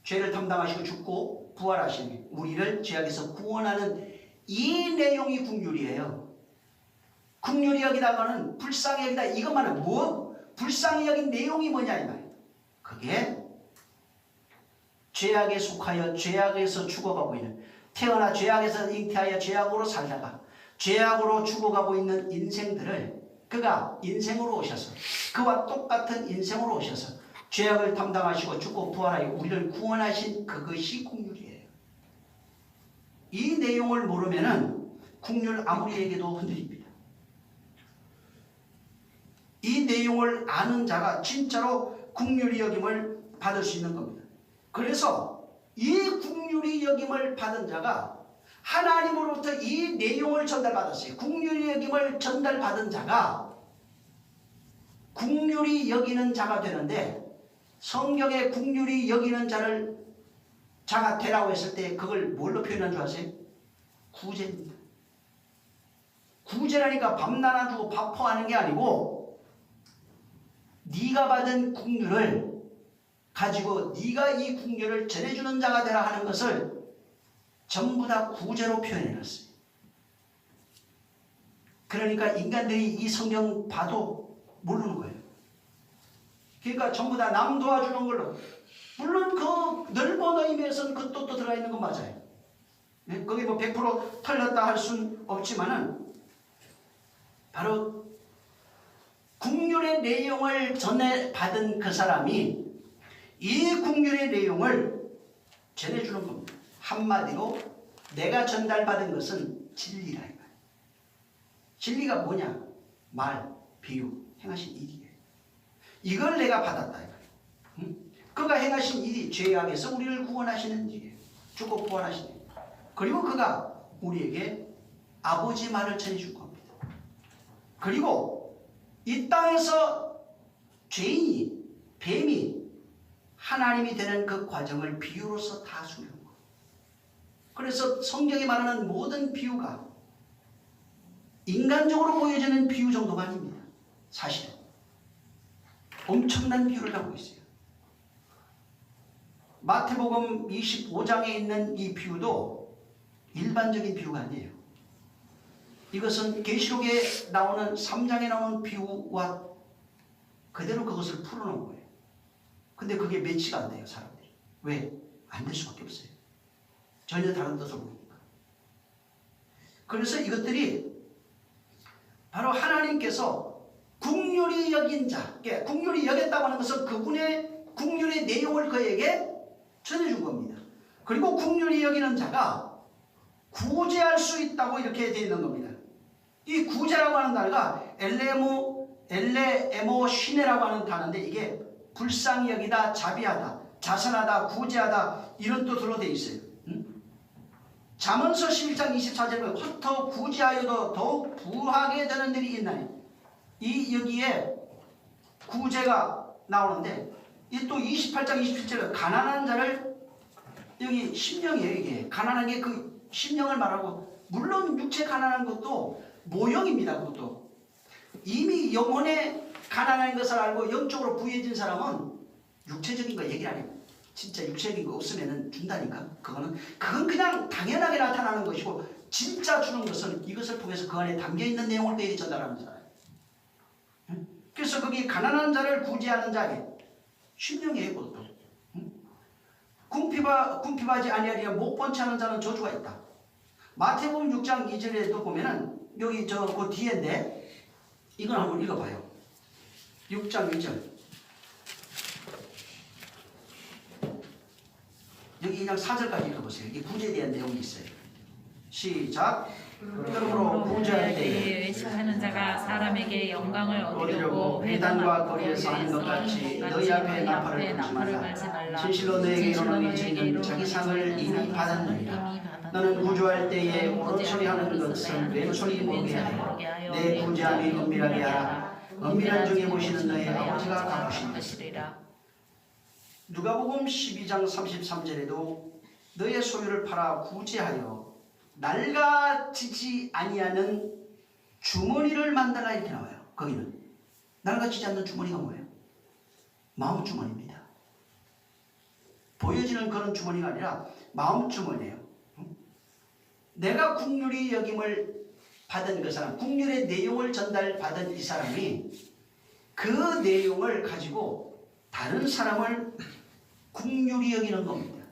죄를 담당하시고 죽고 부활하시니 우리를 죄악에서 구원하는 이 내용이 국률이에요. 국률이 여기다가는 불쌍히 여기다 이것만은 뭐 불쌍히 여긴 내용이 뭐냐 이 말이에요. 그게 죄악에 속하여 죄악에서 죽어가고 있는 태어나 죄악에서 잉태하여 죄악으로 살다가 죄악으로 죽어가고 있는 인생들을 그가 인생으로 오셔서 그와 똑같은 인생으로 오셔서 죄악을 담당하시고 죽고 부활하여 우리를 구원하신 그것이 국률이에요. 이 내용을 모르면은 국률 아무리 얘기해도 흔들립니다. 이 내용을 아는 자가 진짜로 국률이 여김을 받을 수 있는 겁니다. 그래서 이 국률이 여김을 받은 자가 하나님으로부터 이 내용을 전달받았어요. 국률이 여김을 전달받은 자가 국률이 여기는 자가 되는데 성경에 국률이 여기는 자가 되라고 했을 때 그걸 뭘로 표현한 줄 아세요? 구제입니다. 구제라니까 밥 나눠주고 밥 퍼하는 게 아니고 네가 받은 국률을 가지고 네가 이 국률을 전해주는 자가 되라 하는 것을 전부 다 구제로 표현해놨어요. 그러니까 인간들이 이 성경 봐도 모르는 거예요. 그러니까 전부 다 남 도와주는 걸로. 물론 그 넓은 의미에서는 그 뜻도 들어가 있는 건 맞아요. 거기 뭐 100% 틀렸다 할 수는 없지만은 바로 국률의 내용을 전해 받은 그 사람이 이 국률의 내용을 전해주는 겁니다. 한마디로 내가 전달받은 것은 진리라. 진리가 뭐냐? 말, 비유, 행하신 일이에요. 이걸 내가 받았다. 그가 행하신 일이 죄악에서 우리를 구원하시는 일이에요. 죽고 부활하시는 일. 그리고 그가 우리에게 아버지 말을 전해준 겁니다. 그리고 이 땅에서 죄인이, 뱀이 하나님이 되는 그 과정을 비유로서 다 수놓은 거예요. 그래서 성경이 말하는 모든 비유가 인간적으로 보여지는 비유 정도가 아닙니다. 사실은 엄청난 비유를 하고 있어요. 마태복음 25장에 있는 이 비유도 일반적인 비유가 아니에요. 이것은 계시록에 나오는 3장에 나오는 비유와 그대로 그것을 풀어놓은 거예요. 근데 그게 매치가 안 돼요, 사람들이. 왜? 안 될 수밖에 없어요. 전혀 다른 뜻을 보니까. 그래서 이것들이 바로 하나님께서 국률이 여긴 자, 국률이 여겼다고 하는 것은 그분의 국률의 내용을 그에게 전해준 겁니다. 그리고 국률이 여기는 자가 구제할 수 있다고 이렇게 되어 있는 겁니다. 이 구제라고 하는 단어가 엘레에모시네라고 하는 단어인데 이게 불쌍히 여기다, 자비하다, 자선하다, 구제하다 이런 뜻으로 되어 있어요. 잠언서 11장 24절에 보면 헛터 구제하여도 더욱 부하게 되는 일이 있나니 이 여기에 구제가 나오는데 이 또 28장 27절에 가난한 자를 여기 심령이에요. 이게 가난한 게 그 심령을 말하고 물론 육체 가난한 것도 모형입니다. 그것도 이미 영혼에 가난한 것을 알고 영적으로 부유해진 사람은 육체적인 거 얘기 안 해요. 진짜 육체적인 거 없으면 준다니까. 그건 그냥 당연하게 나타나는 것이고 진짜 주는 것은 이것을 통해서 그 안에 담겨있는 내용을 그에게 전달하는 자예요. 그래서 거기 가난한 자를 구제하는 자에 심령이에요. 그것도. 궁핍하지 아니하리라 목번치 하는 자는 저주가 있다. 마태복음 6장 2절에도 보면은 여기 그 뒤에인데 이걸 한번 읽어봐요. 6장 2절. 여기 그냥 4절까지 읽어보세요. 이게 구제에 대한 내용이 있어요. 시작. 그러므로 구제할 때에 외식하는 자가 사람에게 영광을 얻으려고 얻으려고 회당과 거리에서 하는 것 같이 너희 앞에 나팔을 불지 말라. 진실로 너에게 이르노니 저희는 자기 상을 이미 받았느니라. 너는 구제할 때에 오른손이 하는 것은 왼손이 모르게 하여 내 구제함이 은밀하게 하라. 은밀한 중에 보시는 너의 아버지가 갚으시리라. 누가복음 12장 33절에도 너의 소유를 팔아 구제하여 낡아지지 아니하는 주머니를 만들라 이렇게 나와요. 거기는 낡아지지 않는 주머니가 뭐예요? 마음 주머니입니다. 보여지는 그런 주머니가 아니라 마음 주머니예요. 내가 국률이 여김을 받은 그 사람, 국률의 내용을 전달받은 이 사람이 그 내용을 가지고 다른 사람을 국률이 여기는 겁니다.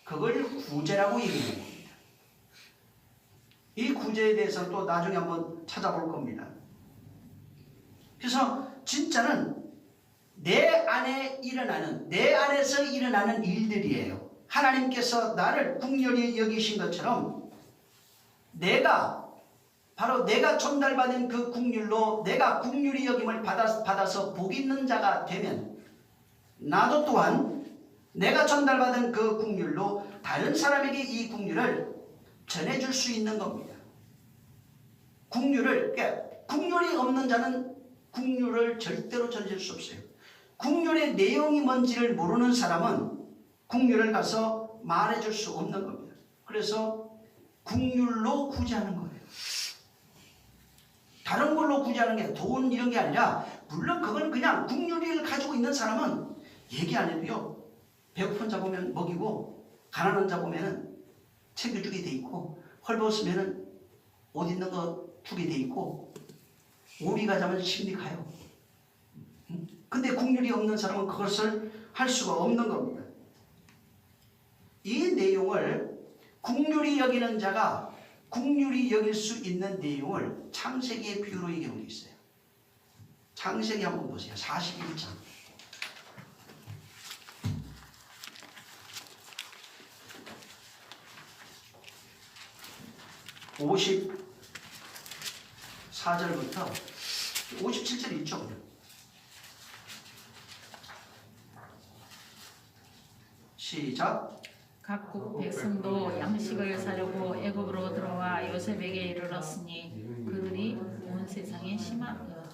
그걸 구제라고 얘기하는 겁니다. 이 구제에 대해서는 또 나중에 한번 찾아볼 겁니다. 그래서 진짜는 내 안에 일어나는, 내 안에서 일어나는 일들이에요. 하나님께서 나를 국률이 여기신 것처럼 바로 내가 전달받은 그 국률로 내가 국률이 여김을 받아서 복 있는 자가 되면 나도 또한 내가 전달받은 그 국률로 다른 사람에게 이 국률을 전해줄 수 있는 겁니다. 국률이 없는 자는 국률을 절대로 전해줄 수 없어요. 국률의 내용이 뭔지를 모르는 사람은 국률을 가서 말해줄 수 없는 겁니다. 그래서 국률로 구제하는 거예요. 다른 걸로 구제하는 게 돈 이런 게 아니라 물론 그건 그냥 국률을 가지고 있는 사람은 얘기 안 해도요. 배고픈 자 보면 먹이고 가난한 자 보면은 챙겨주게 돼 있고 헐벗으면은 옷 있는 거 주게 돼 있고 오리 가자면 심리 가요. 근데 국률이 없는 사람은 그것을 할 수가 없는 겁니다. 이 내용을 국률이 여기는 자가 국률이 여길 수 있는 내용을 창세기의 비유로 얘기하고 있어요. 창세기 한번 보세요. 41장. 54절부터 57절 있죠. 시작. 각국 백성도 양식을 사려고 애굽으로 들어와 요셉에게 이르렀으니 그들이 온 세상에 심하였더라.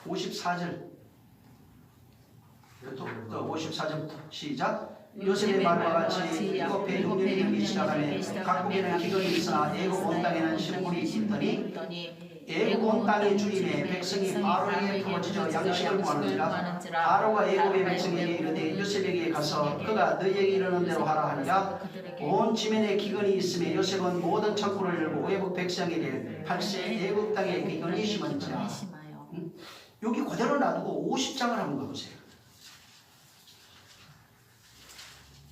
54절. 또 54절부터 시작. 요셉의 말과 같이 애굽의 동료들이 이르기 시작하매 각국에는 기근이 있으나 애굽 온 땅에는 식물이 있더니 애굽 온 땅의 주인의 백성이 바로에게 부어지져 양식을 구하는지라. 바로가 애굽의 백성에게 이르되 요셉에게 가서 그가 너희에게 이르는 대로 하라 하니라. 온 지면에 기근이 있음에 요셉은 모든 창고를 열고 애굽 백성에게 팔세 애굽 땅에 기근이 심은지라. 여기 그대로 놔두고 50장을 한번 가보세요.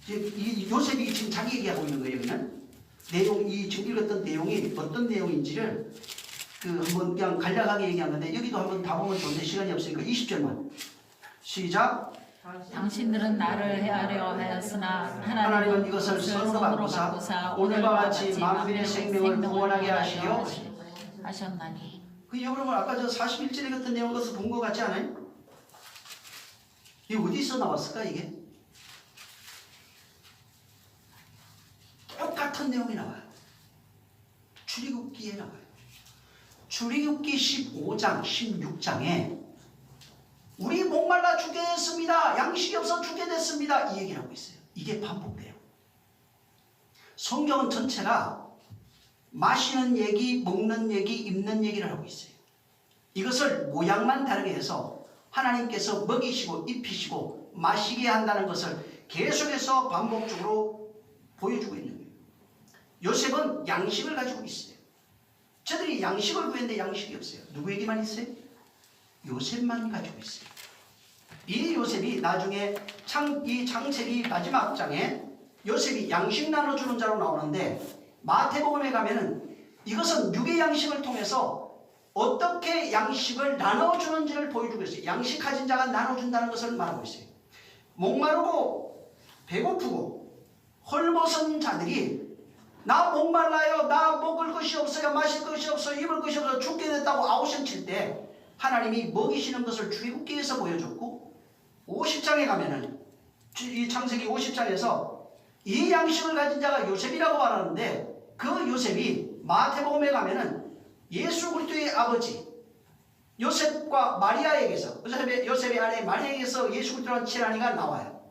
이 요셉이 지금 자기 얘기하고 있는 거예요. 여기는 내용, 이 지금 읽었던 내용이 어떤 내용인지를 한번 그냥 간략하게 얘기한 건데 여기도 한번 다 보면 좋은데 시간이 없으니까 20절만 시작. 당신들은 나를 헤아려 하였으나 하나님은 이것을 선으로 바꾸사 오늘과 같이 만민의 생명을 구원하게 하시려 하셨나니. 여러분 아까 저 41절에 같은 내용 것을 본 것 같지 않아요? 이게 어디서 나왔을까 이게? 똑같은 내용이 나와요. 출애굽기에 나와요. 출애굽기 15장, 16장에 우리 목말라 죽겠습니다. 양식이 없어 죽게 됐습니다. 이 얘기를 하고 있어요. 이게 반복돼요. 성경은 전체가 마시는 얘기, 먹는 얘기, 입는 얘기를 하고 있어요. 이것을 모양만 다르게 해서 하나님께서 먹이시고 입히시고 마시게 한다는 것을 계속해서 반복적으로 보여주고 있는 거예요. 요셉은 양식을 가지고 있어요. 저들이 양식을 구했는데 양식이 없어요. 누구에게만 있어요? 요셉만 가지고 있어요. 이 요셉이 나중에 이 창세기 마지막 장에 요셉이 양식 나눠주는 자로 나오는데 마태복음에 가면은 이것은 육의 양식을 통해서 어떻게 양식을 나눠주는지를 보여주고 있어요. 양식 가진 자가 나눠준다는 것을 말하고 있어요. 목마르고 배고프고 헐벗은 자들이 나 목말라요. 나 먹을 것이 없어요. 마실 것이 없어요. 입을 것이 없어요. 죽게 됐다고 아우성 칠 때 하나님이 먹이시는 것을 출애굽기에서 보여줬고 50장에 가면은 이 창세기 50장에서 이 양식을 가진 자가 요셉이라고 말하는데 그 요셉이 마태복음에 가면은 예수 그리스도의 아버지 요셉과 마리아에게서 요셉의 아내 마리아에게서 예수 그리스도라는 칠한이가 나와요.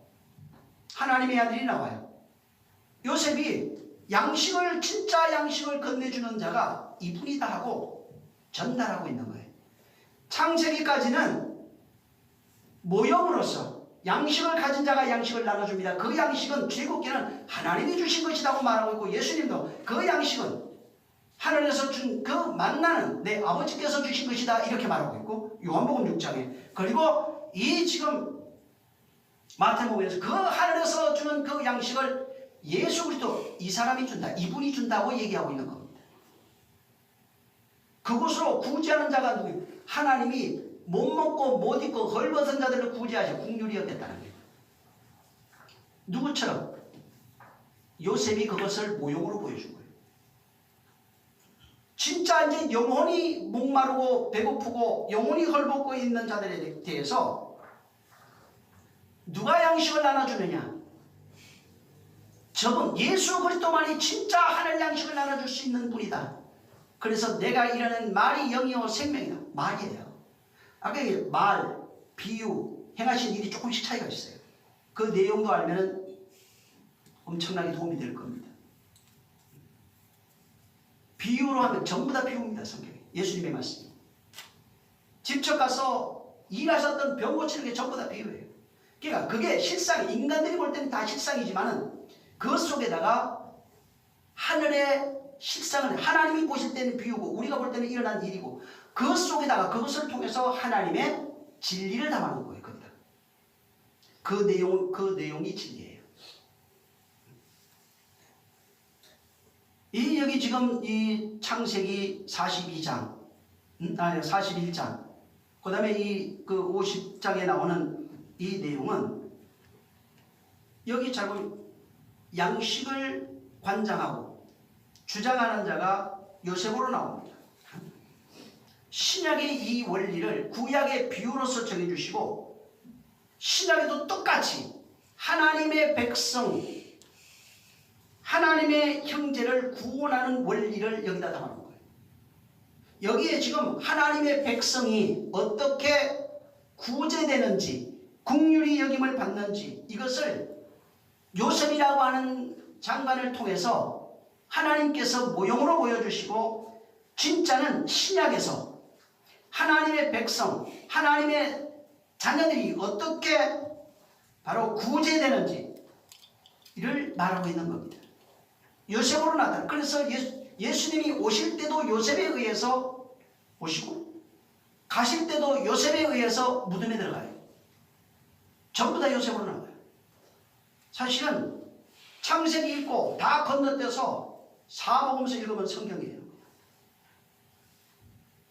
하나님의 아들이 나와요. 요셉이 양식을 진짜 양식을 건네주는 자가 이분이다 하고 전달하고 있는 거예요. 창세기까지는 모형으로서 양식을 가진 자가 양식을 나눠줍니다. 그 양식은 출애굽기는 하나님이 주신 것이라고 말하고 있고 예수님도 그 양식은 하늘에서 준 그 만나는 내 아버지께서 주신 것이다 이렇게 말하고 있고 요한복음 6장에 그리고 이 지금 마태복음에서 그 하늘에서 주는 그 양식을 예수 그리스도 이 사람이 준다. 이분이 준다고 얘기하고 있는 겁니다. 그곳으로 구제하는 자가 누구예요? 하나님이 못 먹고 못 입고 헐벗은 자들을 구제하셔 국률이었겠다는 거예요. 누구처럼? 요셉이 그것을 모형으로 보여준 거예요. 진짜 이제 영혼이 목마르고 배고프고 영혼이 헐벗고 있는 자들에 대해서 누가 양식을 나눠주느냐? 저분 예수 그리스도만이 진짜 하늘 양식을 나눠줄 수 있는 분이다. 그래서 내가 이르는 말이 영이요 생명이다. 말이에요. 아까 말, 비유, 행하신 일이 조금씩 차이가 있어요. 그 내용도 알면 엄청나게 도움이 될 겁니다. 비유로 하면 전부 다 비유입니다. 성경에. 예수님의 말씀. 직접 가서 일하셨던 병 고치는 게 전부 다 비유예요. 그러니까 그게 실상, 인간들이 볼 때는 다 실상이지만은 그 속에다가 하늘의 실상을 하나님이 보실 때는 비유고 우리가 볼 때는 일어난 일이고 그 속에다가 그것을 통해서 하나님의 진리를 담아놓은 거예요. 거기다. 그 내용이 진리예요. 이 여기 지금 이 창세기 42장, 41장, 그 다음에 이 그 50장에 나오는 이 내용은 여기 잘 보면 양식을 관장하고 주장하는 자가 요셉으로 나옵니다. 신약의 이 원리를 구약의 비유로서 정해주시고 신약에도 똑같이 하나님의 백성, 하나님의 형제를 구원하는 원리를 여기다 담아놓은 거예요. 여기에 지금 하나님의 백성이 어떻게 구제되는지, 긍휼히 여김을 받는지, 이것을 요셉이라고 하는 장관을 통해서 하나님께서 모형으로 보여주시고, 진짜는 신약에서 하나님의 백성, 하나님의 자녀들이 어떻게 바로 구제되는지 이를 말하고 있는 겁니다. 요셉으로 나타나. 그래서 예수님이 오실 때도 요셉에 의해서 오시고 가실 때도 요셉에 의해서 무덤에 들어가요. 전부 다 요셉으로 나와요. 사실은 창세기 읽고 다 건너뛰어서 사복음서 읽으면 성경이에요.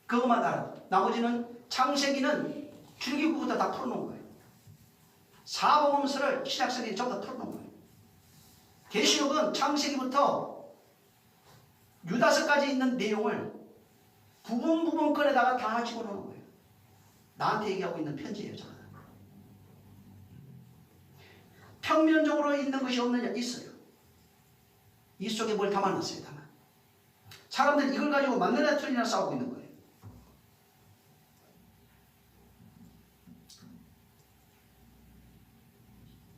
그것만 알아. 나머지는 창세기는 출애굽부터 다 풀어놓은 거예요. 사복음서를 신약성경이 전부 다 풀어놓은 거예요. 계시록은 창세기부터 유다서까지 있는 내용을 부분 꺼내다가 다 집어넣은 거예요. 나한테 얘기하고 있는 편지예요. 저는. 평면적으로 있는 것이 없느냐? 있어요. 이 속에 뭘 담아놨어요. 다만 사람들이 이걸 가지고 맞느냐 틀리냐 싸우고 있는 거예요.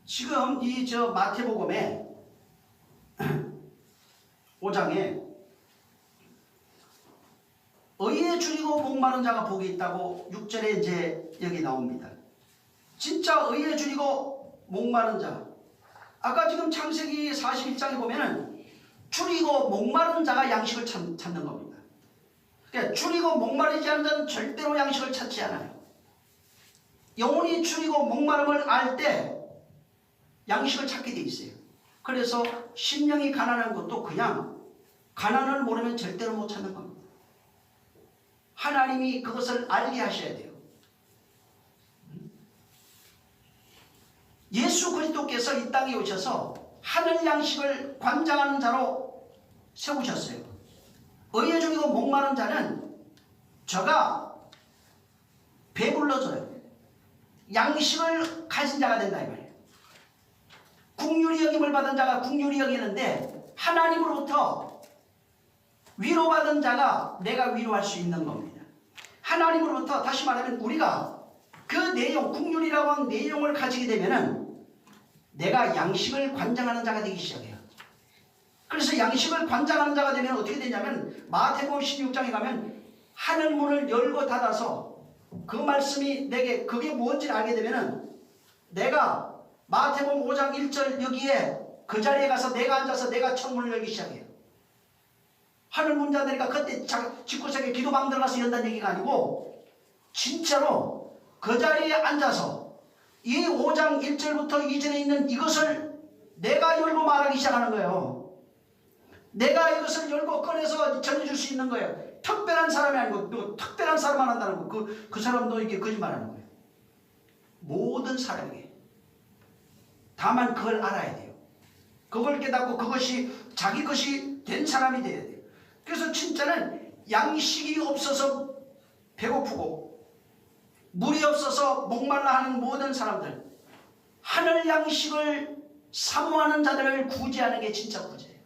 지금 이 마태복음에 5장에 의에 줄이고 목마른 자가 복이 있다고 6절에 이제 여기 나옵니다. 진짜 의에 줄이고 목마른 자. 아까 지금 창세기 41장에 보면은 줄이고 목마른 자가 양식을 찾는 겁니다. 그러니까 줄이고 목마르지 않는 자는 절대로 양식을 찾지 않아요. 영혼이 줄이고 목마름을 알 때 양식을 찾게 돼 있어요. 그래서 심령이 가난한 것도 그냥 가난을 모르면 절대로 못 찾는 겁니다. 하나님이 그것을 알게 하셔야 돼요. 예수 그리스도께서 이 땅에 오셔서 하늘 양식을 관장하는 자로 세우셨어요. 의에 줄이고 목마른 자는 저가 배불러져요. 양식을 가진 자가 된다 이 말이에요. 긍휼히 여김을 받은 자가 긍휼히 여기는데 하나님으로부터 위로받은 자가 내가 위로할 수 있는 겁니다. 하나님으로부터 다시 말하면 우리가 그 내용, 긍휼이라고 하는 내용을 가지게 되면은 내가 양식을 관장하는 자가 되기 시작해요. 그래서 양식을 관장하는 자가 되면 어떻게 되냐면 마태복음 16장에 가면 하늘문을 열고 닫아서 그 말씀이 내게 그게 뭔지를 알게 되면은 내가 마태복음 5장 1절 여기에 그 자리에 가서 내가 앉아서 내가 천문을 열기 시작해요. 하늘문 닫으니까 그때 집구석에 기도방 들어가서 연다는 얘기가 아니고 진짜로 그 자리에 앉아서 이 5장 1절부터 2절에 있는 이것을 내가 열고 말하기 시작하는 거예요. 내가 이것을 열고 꺼내서 전해줄 수 있는 거예요. 특별한 사람이 아니고 특별한 사람만 한다는 거. 그 사람도 이게 거짓말하는 거예요. 모든 사람에게. 다만 그걸 알아야 돼요. 그걸 깨닫고 그것이 자기 것이 된 사람이 돼야 돼요. 그래서 진짜는 양식이 없어서 배고프고 물이 없어서 목말라 하는 모든 사람들, 하늘 양식을 사모하는 자들을 구제하는 게 진짜 구제예요.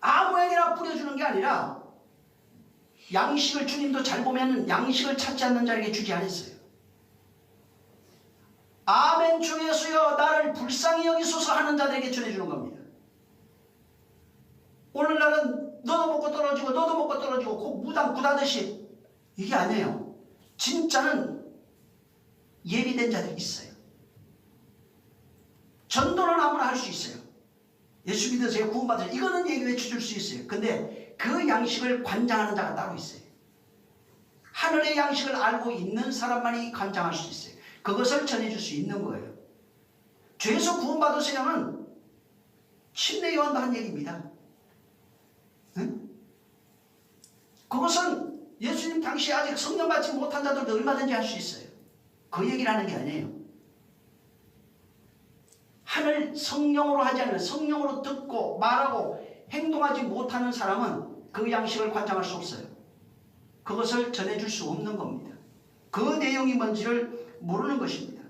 아무에게나 뿌려주는 게 아니라 양식을 주님도 잘 보면 양식을 찾지 않는 자에게 주지 않았어요. 아멘 주 예수여 나를 불쌍히 여기소서 하는 자들에게 전해주는 겁니다. 오늘날은 너도 먹고 떨어지고 너도 먹고 떨어지고 꼭 무당 구다듯이 이게 아니에요. 진짜는 예비된 자들이 있어요. 전도는 아무나 할 수 있어요. 예수 믿으세요 구원받으세요 이거는 예외 주줄 수 있어요. 근데 그 양식을 관장하는 자가 따로 있어요. 하늘의 양식을 알고 있는 사람만이 관장할 수 있어요. 그것을 전해줄 수 있는 거예요. 죄에서 구원받으세요는 침례 요한도 한 얘기입니다. 응? 그것은 예수님 당시에 아직 성령 받지 못한 자들도 얼마든지 할 수 있어요. 그 얘기를 하는 게 아니에요. 하늘 성령으로 하지 않으면 성령으로 듣고 말하고 행동하지 못하는 사람은 그 양식을 관장할 수 없어요. 그것을 전해줄 수 없는 겁니다. 그 내용이 뭔지를 모르는 것입니다.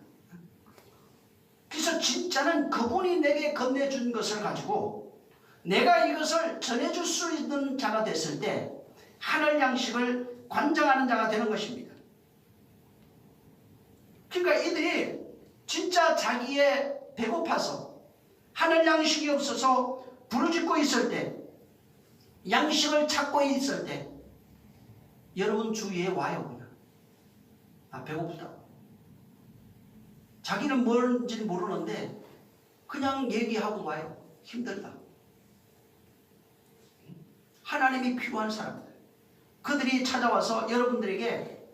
그래서 진짜는 그분이 내게 건네준 것을 가지고 내가 이것을 전해줄 수 있는 자가 됐을 때 하늘 양식을 관장하는 자가 되는 것입니다. 그러니까 이들이 진짜 자기의 배고파서 하늘 양식이 없어서 부르짖고 있을 때, 양식을 찾고 있을 때 여러분 주위에 와요. 그냥 배고프다. 자기는 뭔지 모르는데 그냥 얘기하고 와요. 힘들다. 하나님이 필요한 사람들, 그들이 찾아와서 여러분들에게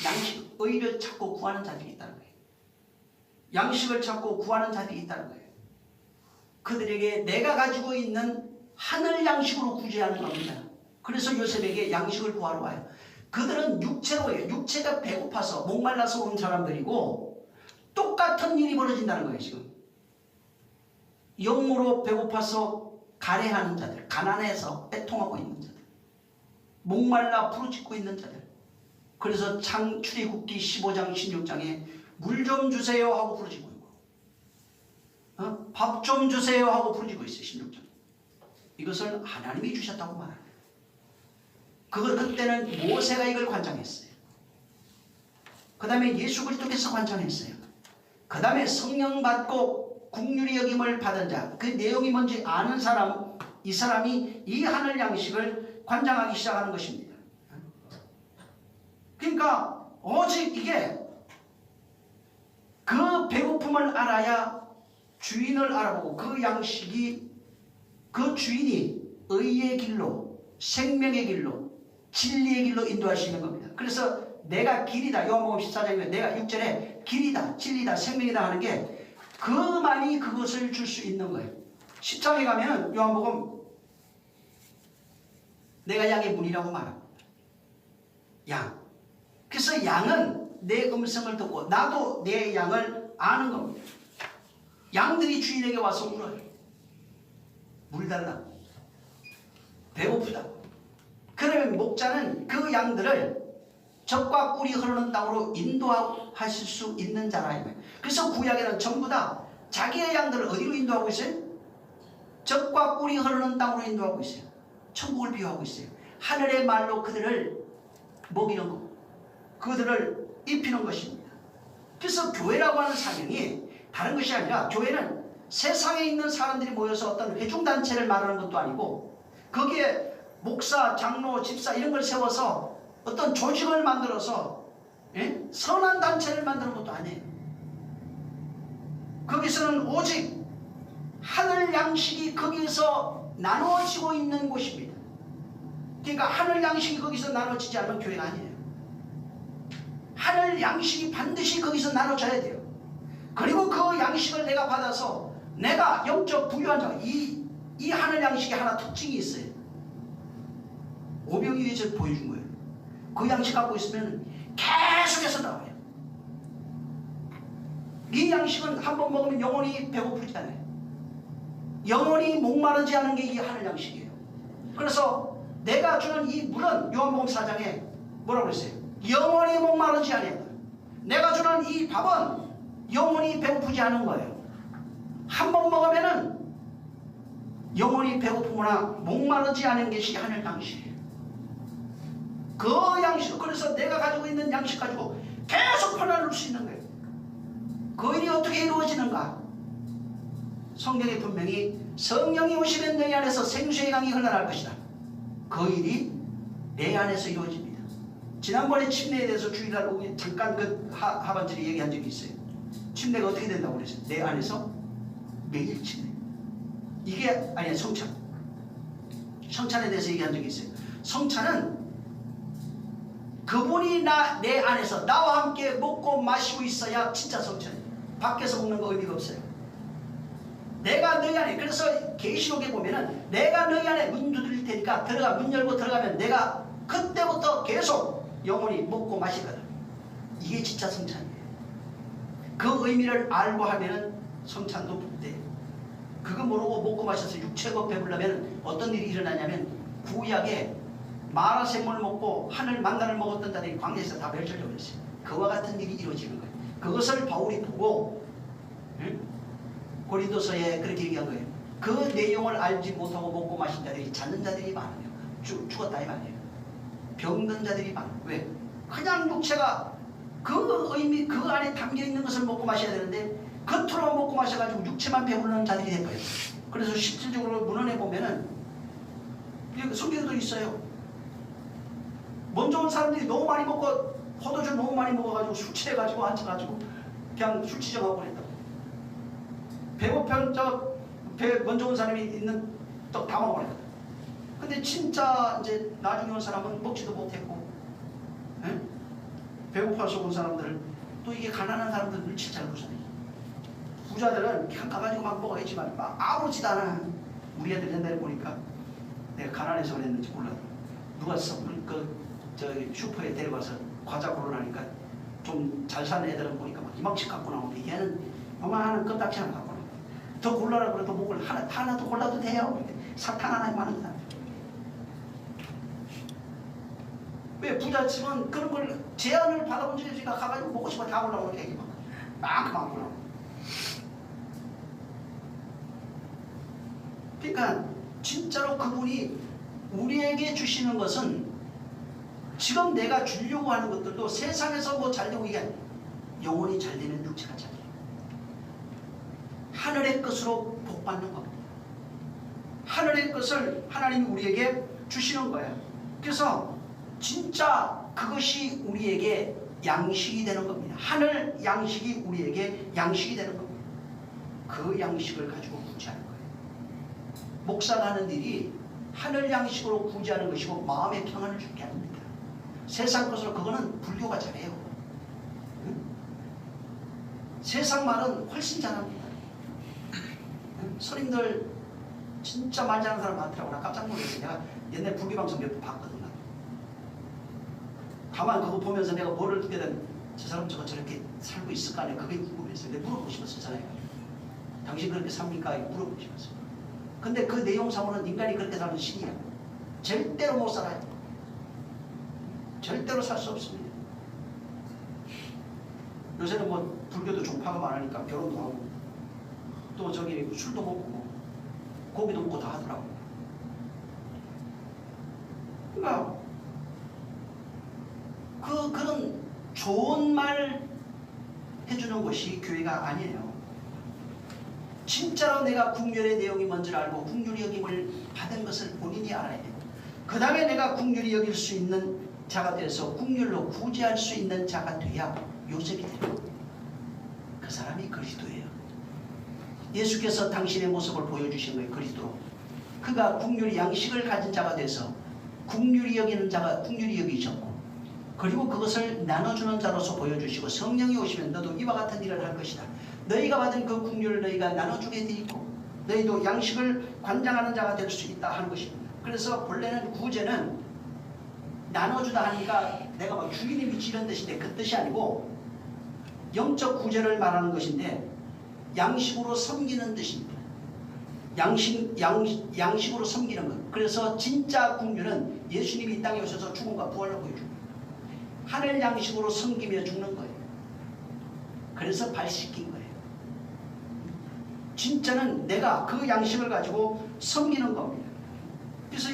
양식, 의를 찾고 구하는 자들이 있다는 거예요. 양식을 찾고 구하는 자들이 있다는 거예요. 그들에게 내가 가지고 있는 하늘 양식으로 구제하는 겁니다. 그래서 요셉에게 양식을 구하러 와요. 그들은 육체로예요. 육체가 배고파서 목말라서 온 사람들이고 똑같은 일이 벌어진다는 거예요. 지금 영으로 배고파서 가래하는 자들, 가난해서 애통하고 있는 자들, 목말라 부르짖고 있는 자들. 그래서 출애굽기 15장 16장에 물 좀 주세요 하고 부르짖고 있고, 밥 좀 주세요 하고 부르짖고 있어요. 16장. 이것을 하나님이 주셨다고 말합니다. 그때는 모세가 이걸 관장했어요. 그 다음에 예수 그리스도께서 관장했어요. 그 다음에 성령 받고 국률이 여김을 받은 자, 그 내용이 뭔지 아는 사람, 이 사람이 이 하늘 양식을 관장하기 시작하는 것입니다. 그러니까 오직 이게 그 배고픔을 알아야 주인을 알아보고 그 양식이, 그 주인이 의의 길로, 생명의 길로, 진리의 길로 인도할 수 있는 겁니다. 그래서 내가 길이다. 요한복음 14장에 내가 6절에 길이다, 진리다, 생명이다 하는 게 그만이 그것을 줄 수 있는 거예요. 10장에 가면 요한복음 내가 양의 문이라고 말합니다. 양. 그래서 양은 내 음성을 듣고 나도 내 양을 아는 겁니다. 양들이 주인에게 와서 물어요. 물 달라. 배고프다. 그러면 목자는 그 양들을 젖과 꿀이 흐르는 땅으로 인도하실 수 있는 자라. 그래서 구약에는 전부 다 자기의 양들을 어디로 인도하고 있어요? 젖과 꿀이 흐르는 땅으로 인도하고 있어요. 천국을 비유하고 있어요. 하늘의 말로 그들을 먹이는 것, 그들을 입히는 것입니다. 그래서 교회라고 하는 사명이 다른 것이 아니라, 교회는 세상에 있는 사람들이 모여서 어떤 회중단체를 말하는 것도 아니고, 거기에 목사, 장로, 집사 이런 걸 세워서 어떤 조직을 만들어서 선한 단체를 만드는 것도 아니에요. 거기서는 오직 하늘 양식이 거기서 나누어지고 있는 곳입니다. 그러니까 하늘 양식이 거기서 나눠지지 않으면 교회가 아니에요. 하늘 양식이 반드시 거기서 나눠져야 돼요. 그리고 그 양식을 내가 받아서 내가 영적 부유한 자, 이 하늘 양식이 하나 특징이 있어요. 오병이 위해서 보여준 거예요. 그 양식 갖고 있으면 계속해서 나와요. 이 양식은 한번 먹으면 영원히 배고프지 않아요. 영원히 목마르지 않은 게 이 하늘 양식이에요. 그래서 내가 주는 이 물은 요한복음 4장에 뭐라고 그랬어요? 영원히 목마르지 않아요. 내가 주는 이 밥은 영원히 배고프지 않은 거예요. 한 번 먹으면은 영원히 배고프거나 목마르지 않은 것이 하늘 양식이에요. 그 양식, 그래서 내가 가지고 있는 양식 가지고 계속 퍼나를 수 있는 거예요. 그 일이 어떻게 이루어지는가? 성경에 분명히 성령이 오시면 너희 안에서 생수의 강이 흘러날 것이다. 그 일이 내 안에서 이루어집니다. 지난번에 침례에 대해서 주일날 오후에 잠깐 그 하반절에 얘기한 적이 있어요. 침례가 어떻게 된다고 그랬어요? 내 안에서 매일 침례. 이게 아니야, 성찬. 성찬에 대해서 얘기한 적이 있어요. 성찬은 그분이 내 안에서 나와 함께 먹고 마시고 있어야 진짜 성찬이에요. 밖에서 먹는 거 의미가 없어요. 내가 너희 안에, 그래서 계시록에 보면은 내가 너희 안에 문 두드릴 테니까 문 열고 들어가면 내가 그때부터 계속 영원히 먹고 마시거든. 이게 진짜 성찬이에요. 그 의미를 알고 하면은 성찬도 복돼요. 그거 모르고 먹고 마셔서 육체가 배부르려면 어떤 일이 일어나냐면 구약에 마라샘물 먹고 하늘 만나를 먹었던 자들이 광야에서 다 멸절되어 버렸어요. 그와 같은 일이 이루어지는 거예요. 그것을 바울이 보고 고린도서에 그렇게 얘기한 거예요. 그 내용을 알지 못하고 먹고 마신 자들이 자는 자들이 많아요. 죽었다 이 말이에요. 병든 자들이 많아요. 왜? 그냥 육체가 그 의미 그 안에 담겨 있는 것을 먹고 마셔야 되는데 겉으로 먹고 마셔가지고 육체만 배부르는 자들이 된 거예요. 그래서 실질적으로 문헌에 보면은 성경에도 있어요. 먼저 온 사람들이 너무 많이 먹고 포도주 너무 많이 먹어가지고 술 취해가지고 앉아가지고 그냥 술 치정하고 그랬다고. 배고픈 배 먼저 온 사람이 있는 떡 다 먹어버렸다. 근데 진짜 이제 나중에 온 사람은 먹지도 못했고, 에? 배고파서 온 사람들은 또 이게 가난한 사람들 눈치 잘 보잖아요. 부자들은 그냥 가가지고 막 먹어야지만 막 아무렇지도 않아. 우리 애들 옛날에 보니까 내가 가난해서 그랬는지 몰라도 누가 저 슈퍼에 데려가서 과자 고르라니까 좀 잘 사는 애들은 보니까 막 이만큼 갖고 나오는데 얘는 요만한 껌딱지 하나 갖고 나와. 더 골라라 그래도 목을 하나 더 골라도 돼요. 사탕 하나에 많은 사람. 왜 부잣집은 그런 걸 제안을 받아본 적이 없으니까 가가지고 먹고 싶어 다 올라오는 얘기 막 나오고. 그러니까 진짜로 그분이 우리에게 주시는 것은 지금 내가 주려고 하는 것들도 세상에서 뭐 잘되고 이게 아니에요. 영혼이 잘되면 육체가 잘돼요. 하늘의 것으로 복받는 겁니다. 하늘의 것을 하나님이 우리에게 주시는 거예요. 그래서 진짜 그것이 우리에게 양식이 되는 겁니다. 하늘 양식이 우리에게 양식이 되는 겁니다. 그 양식을 가지고 구제하는 거예요. 목사가 하는 일이 하늘 양식으로 구제하는 것이고 마음의 평안을 주게 합니다. 세상 것으로 그거는 불교가 잘해요. 응? 세상 말은 훨씬 잘합니다. 응? 스님들 진짜 말 잘하는 사람 많더라고. 나 깜짝 놀랐어요. 내가 옛날 불교방송 몇 번 봤거든. 다만 그거 보면서 내가 뭐를 듣게든 저 사람 저렇게 살고 있을까 하네. 그게 궁금했어요. 내가 물어보고 싶었어요. 사람이. 당신 그렇게 삽니까? 물어보고 싶었어요. 근데 그 내용상으로는 인간이 그렇게 살면 신이야. 절대로 못 살아요. 절대로 살 수 없습니다. 요새는 뭐 불교도 종파가 많으니까 결혼도 하고 또 저기 술도 먹고 고기도 먹고 다 하더라고. 그러니까 그런 좋은 말 해주는 것이 교회가 아니에요. 진짜로 내가 국률의 내용이 뭔지를 알고 국률이 여김을 받은 것을 본인이 알아야 돼요. 그 다음에 내가 국률이 여길 수 있는 자가 되어서 국률로 구제할 수 있는 자가 돼야 요셉이 돼요. 그 사람이 그리스도예요. 예수께서 당신의 모습을 보여주신 거예요. 그리스도로. 그가 국률 양식을 가진 자가 돼서 국률이 여기는 자가 국률이 여기셨고 그리고 그것을 나눠주는 자로서 보여주시고 성령이 오시면 너도 이와 같은 일을 할 것이다. 너희가 받은 그 국률을 너희가 나눠주게 돼 있고 너희도 양식을 관장하는 자가 될 수 있다 하는 것입니다. 그래서 본래는 구제는 나눠주다 하니까 내가 막 주인님이 이런 뜻인데 그 뜻이 아니고 영적 구제를 말하는 것인데 양식으로 섬기는 뜻입니다. 양식으로 섬기는 것. 그래서 진짜 국률은 예수님이 이 땅에 오셔서 죽음과 부활을 보여줍니다. 하늘 양식으로 섬기며 죽는 거예요. 그래서 발 씻긴 거예요. 진짜는 내가 그 양식을 가지고 섬기는 겁니다. 그래서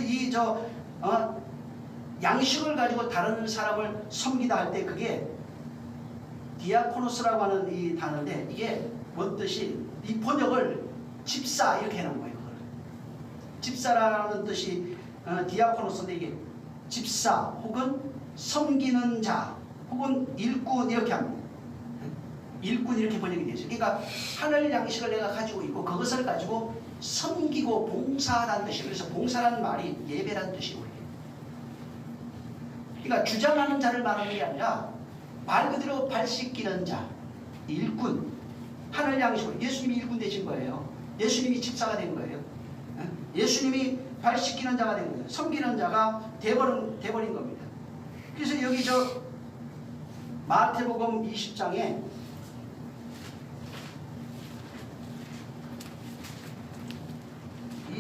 양식을 가지고 다른 사람을 섬기다 할 때 그게 디아코노스라고 하는 이 단어인데 이게 뭔 뜻이 이 번역을 집사 이렇게 해놓은 거예요. 집사라는 뜻이 디아코노스인데 이게 집사 혹은 섬기는 자 혹은 일꾼 이렇게 합니다. 일꾼 이렇게 번역이 되죠. 그러니까 하늘 양식을 내가 가지고 있고 그것을 가지고 섬기고 봉사하다는 뜻이에요. 그래서 봉사라는 말이 예배라는 뜻이고 그러니까 주장하는 자를 말하는 게 아니라 말 그대로 발 씻기는 자, 일꾼, 하늘 양식으로 예수님이 일꾼 되신 거예요. 예수님이 집사가 된 거예요. 예수님이 발 씻기는 자가 된 거예요. 섬기는 자가 돼버린 겁니다. 그래서 여기 마태복음 20장에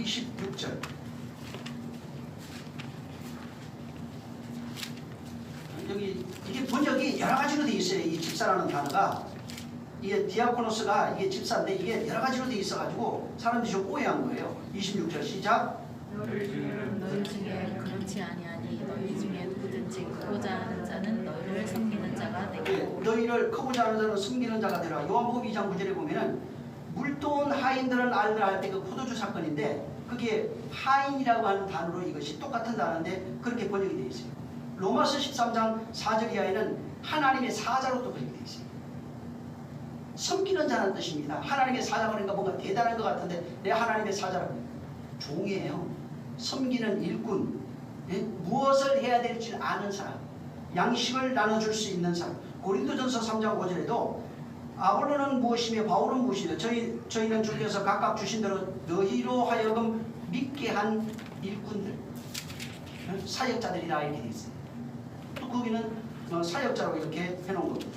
26절. 여기 이게 번역이 여러 가지로 돼 있어요. 이 집사라는 단어가 이게 디아코노스가 이게 집사인데 이게 여러 가지로 돼 있어가지고 사람들이 좀 오해한 거예요. 26절 시작. 너희 중에 그렇지 아니하니 너희 중에 누구든지 크고자 하는 자는 너희를 섬기는 자가 예, 되고 너희를 크고자 하는 자는 숨기는 자가 되라. 요한복음 2장 9절에 보면은 물도온 하인들은 알들 할 때 그 포도주 사건인데 그게 하인이라고 하는 단어로 이것이 똑같은 단어인데 그렇게 번역이 되어 있어요. 로마서 13장 4절 이하에는 하나님의 사자로 또 번역이 되어 있어요. 섬기는 자라는 뜻입니다. 하나님의 사자 그러니까 뭔가 대단한 것 같은데 내 하나님의 사자라고 종이에요. 섬기는 일꾼, 예? 무엇을 해야 될지 아는 사람, 양식을 나눠줄 수 있는 사람. 고린도전서 3장 5절에도 아볼로는 무엇이며 바울은 무엇이며 저희는 주께서 각각 주신 대로 너희로 하여금 믿게 한 일꾼들, 사역자들이라 이렇게 되어 있어요. 또 거기는 사역자로 이렇게 해놓은 겁니다.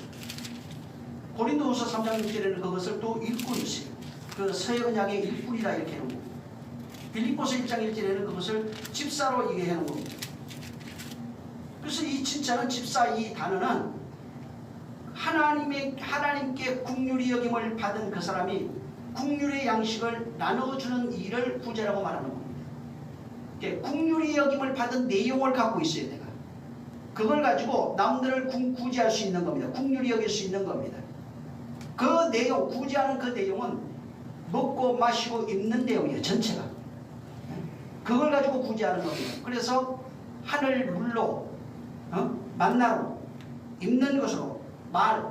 고린도후서 3장 6절에는 그것을 또 일꾼이세요. 그 서역은 약의 일꾼이라 이렇게 해놓은 겁니다. 빌립보서 1장 1절에는 그것을 집사로 이게 해놓은 겁니다. 그래서 이 진짜는 집사 이 단어는 하나님께 국률이 여김을 받은 그 사람이 국률의 양식을 나눠주는 일을 구제라고 말하는 겁니다. 국률이 여김을 받은 내용을 갖고 있어야 내가. 그걸 가지고 남들을 구제할 수 있는 겁니다. 국률이 여길 수 있는 겁니다. 그 내용, 구제하는 그 내용은 먹고 마시고 입는 내용이에요. 전체가. 그걸 가지고 구제하는 겁니다. 그래서 하늘 물로 만나로 입는 것으로 말,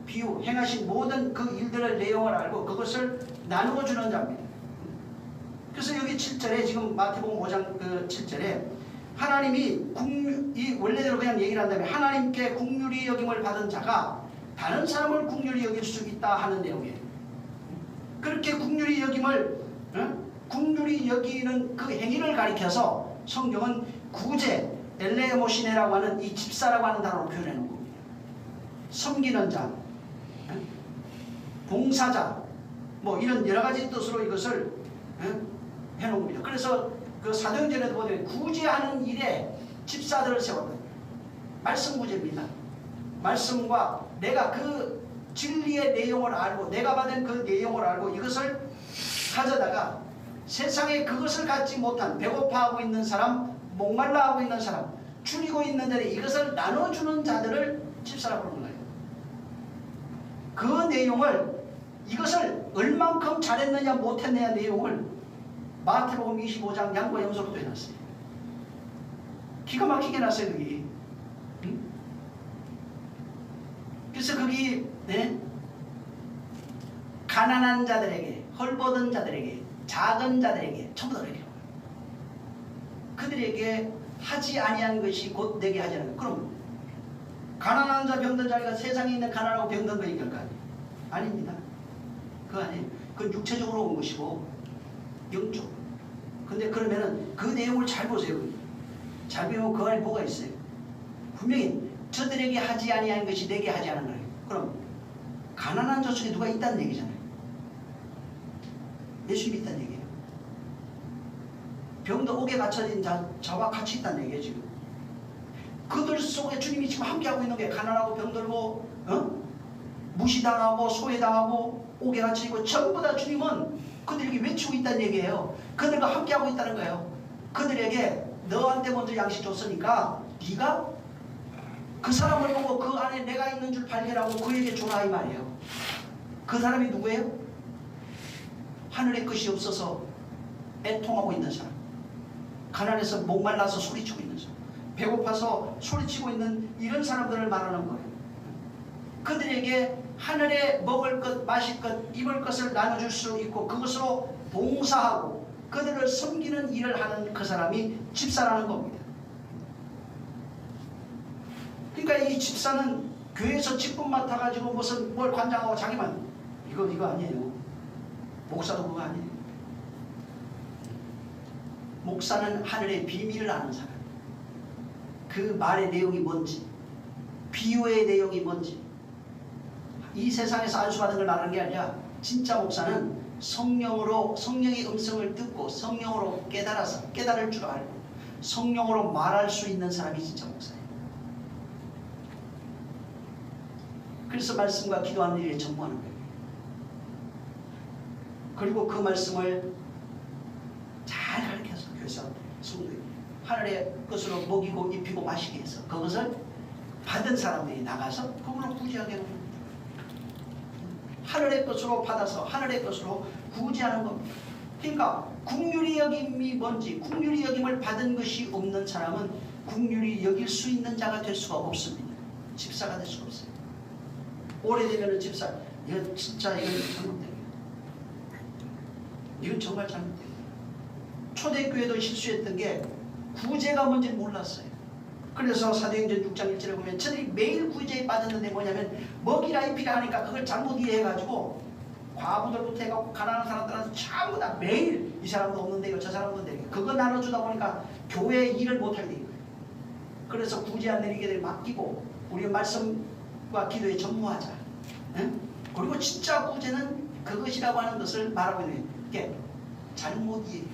비유, 행하신 모든 그 일들의 내용을 알고 그것을 나누어 주는 자입니다. 그래서 여기 7절에 지금 마태복음 5장 그 7절에 하나님이 이 원래대로 그냥 얘기를 한다면 하나님께 국률이 여김을 받은 자가 다른 사람을 국률이 여길 수 있다 하는 내용이에요. 그렇게 국률이 여김을 국률이 여기는 그 행위를 가리켜서 성경은 구제, 엘레모시네라고 하는 이 집사라고 하는 단어로 표현해 놓은 겁니다. 섬기는 자, 봉사자, 뭐 이런 여러 가지 뜻으로 이것을 해놓은 겁니다. 그래서 그 사도행전에도 보면 구제하는 일에 집사들을 세웠다. 말씀 구제입니다. 말씀과 내가 그 진리의 내용을 알고 내가 받은 그 내용을 알고 이것을 가져다가 세상에 그것을 갖지 못한 배고파하고 있는 사람, 목말라하고 있는 사람, 줄이고 있는 자들에 이것을 나눠주는 자들을 집사라고 부르는 거예요. 그 내용을 이것을 얼만큼 잘했느냐 못했느냐 내용을 마태복음 25장 양과 염소로 해놨어요. 기가 막히게 놨어요. 여기. 그래서 거기 가난한 자들에게, 헐벗은 자들에게, 작은 자들에게 전부 다 이렇게 그들에게 하지 아니한 것이 곧 내게 하지 않은 것. 그럼 가난한 자 병든 자리가 세상에 있는 가난하고 병든 거 얘기할까요? 아닙니다. 그거 아니에요. 그건 육체적으로 온 것이고 영적. 근데 그러면은 그 내용을 잘 보세요. 잘 보면 그 안에 뭐가 있어요? 분명히 저들에게 하지 아니한 것이 내게 하지 않은 거예요. 그럼 가난한 자 속에 누가 있다는 얘기잖아요. 예수님이 있다는 얘기예요. 병도 옥에 갇혀진 자와 같이 있다는 얘기예요. 지금 그들 속에 주님이 지금 함께하고 있는 게 가난하고 병들고 무시당하고 소외당하고 옥에 갇혀있고 전부 다 주님은 그들에게 외치고 있다는 얘기예요. 그들과 함께하고 있다는 거예요. 그들에게 너한테 먼저 양식 줬으니까 네가 그 사람을 보고 그 안에 내가 있는 줄 발견하고 그에게 주라 이 말이에요. 그 사람이 누구예요? 하늘의 것이 없어서 애통하고 있는 사람, 가난해서 목말라서 소리치고 있는 사람, 배고파서 소리치고 있는 이런 사람들을 말하는 거예요. 그들에게 하늘에 먹을 것, 마실 것, 입을 것을 나눠줄 수 있고 그것으로 봉사하고 그들을 섬기는 일을 하는 그 사람이 집사라는 겁니다. 그러니까 이 집사는 교회에서 직분 맡아가지고 무슨 뭘 관장하고 자기만 이거 아니에요. 목사도 그거 아니에요. 목사는 하늘의 비밀을 아는 사람. 그 말의 내용이 뭔지, 비유의 내용이 뭔지, 이 세상에서 안수받은 걸 말하는 게 아니라 진짜 목사는 성령으로 성령의 음성을 듣고 성령으로 깨달을 줄 알고 성령으로 말할 수 있는 사람이 진짜 목사예요. 그래서 말씀과 기도하는 일에 전무하는 거예요. 그리고 그 말씀을 잘 가르쳐서 교회에서 성도에 하늘의 것으로 먹이고 입히고 마시게 해서 그것을 받은 사람들이 나가서 그걸로 구제하게 하는 겁니다. 하늘의 것으로 받아서 하늘의 것으로 구제하는 겁니다. 그러니까 긍휼히 여김이 뭔지, 긍휼히 여김을 받은 것이 없는 사람은 긍휼히 여길 수 있는 자가 될 수가 없습니다. 집사가 될 수가 없어요. 오래되면 집사, 이건 진짜 이건 잘못된 거예요. 이건 정말 잘못된 거예요. 초대교회도 실수했던 게 구제가 뭔지 몰랐어요. 그래서 사도행전 6장 1절에 보면 저들이 매일 구제에 빠졌는데 뭐냐면 먹이라 입히라 하니까 그걸 잘못 이해해가지고 과부들부터 해갖고 가난한 사람들한테 전부 다 매일 이 사람도 없는데 이거 저 사람도 없는데 그거 나눠주다 보니까 교회 일을 못하게 된 거예요. 그래서 구제 안 내리게 맡기고 우리 말씀과 기도에 전무하자. 응? 그리고 진짜 구제는 그것이라고 하는 것을 말하고 있는 게 잘못 이해.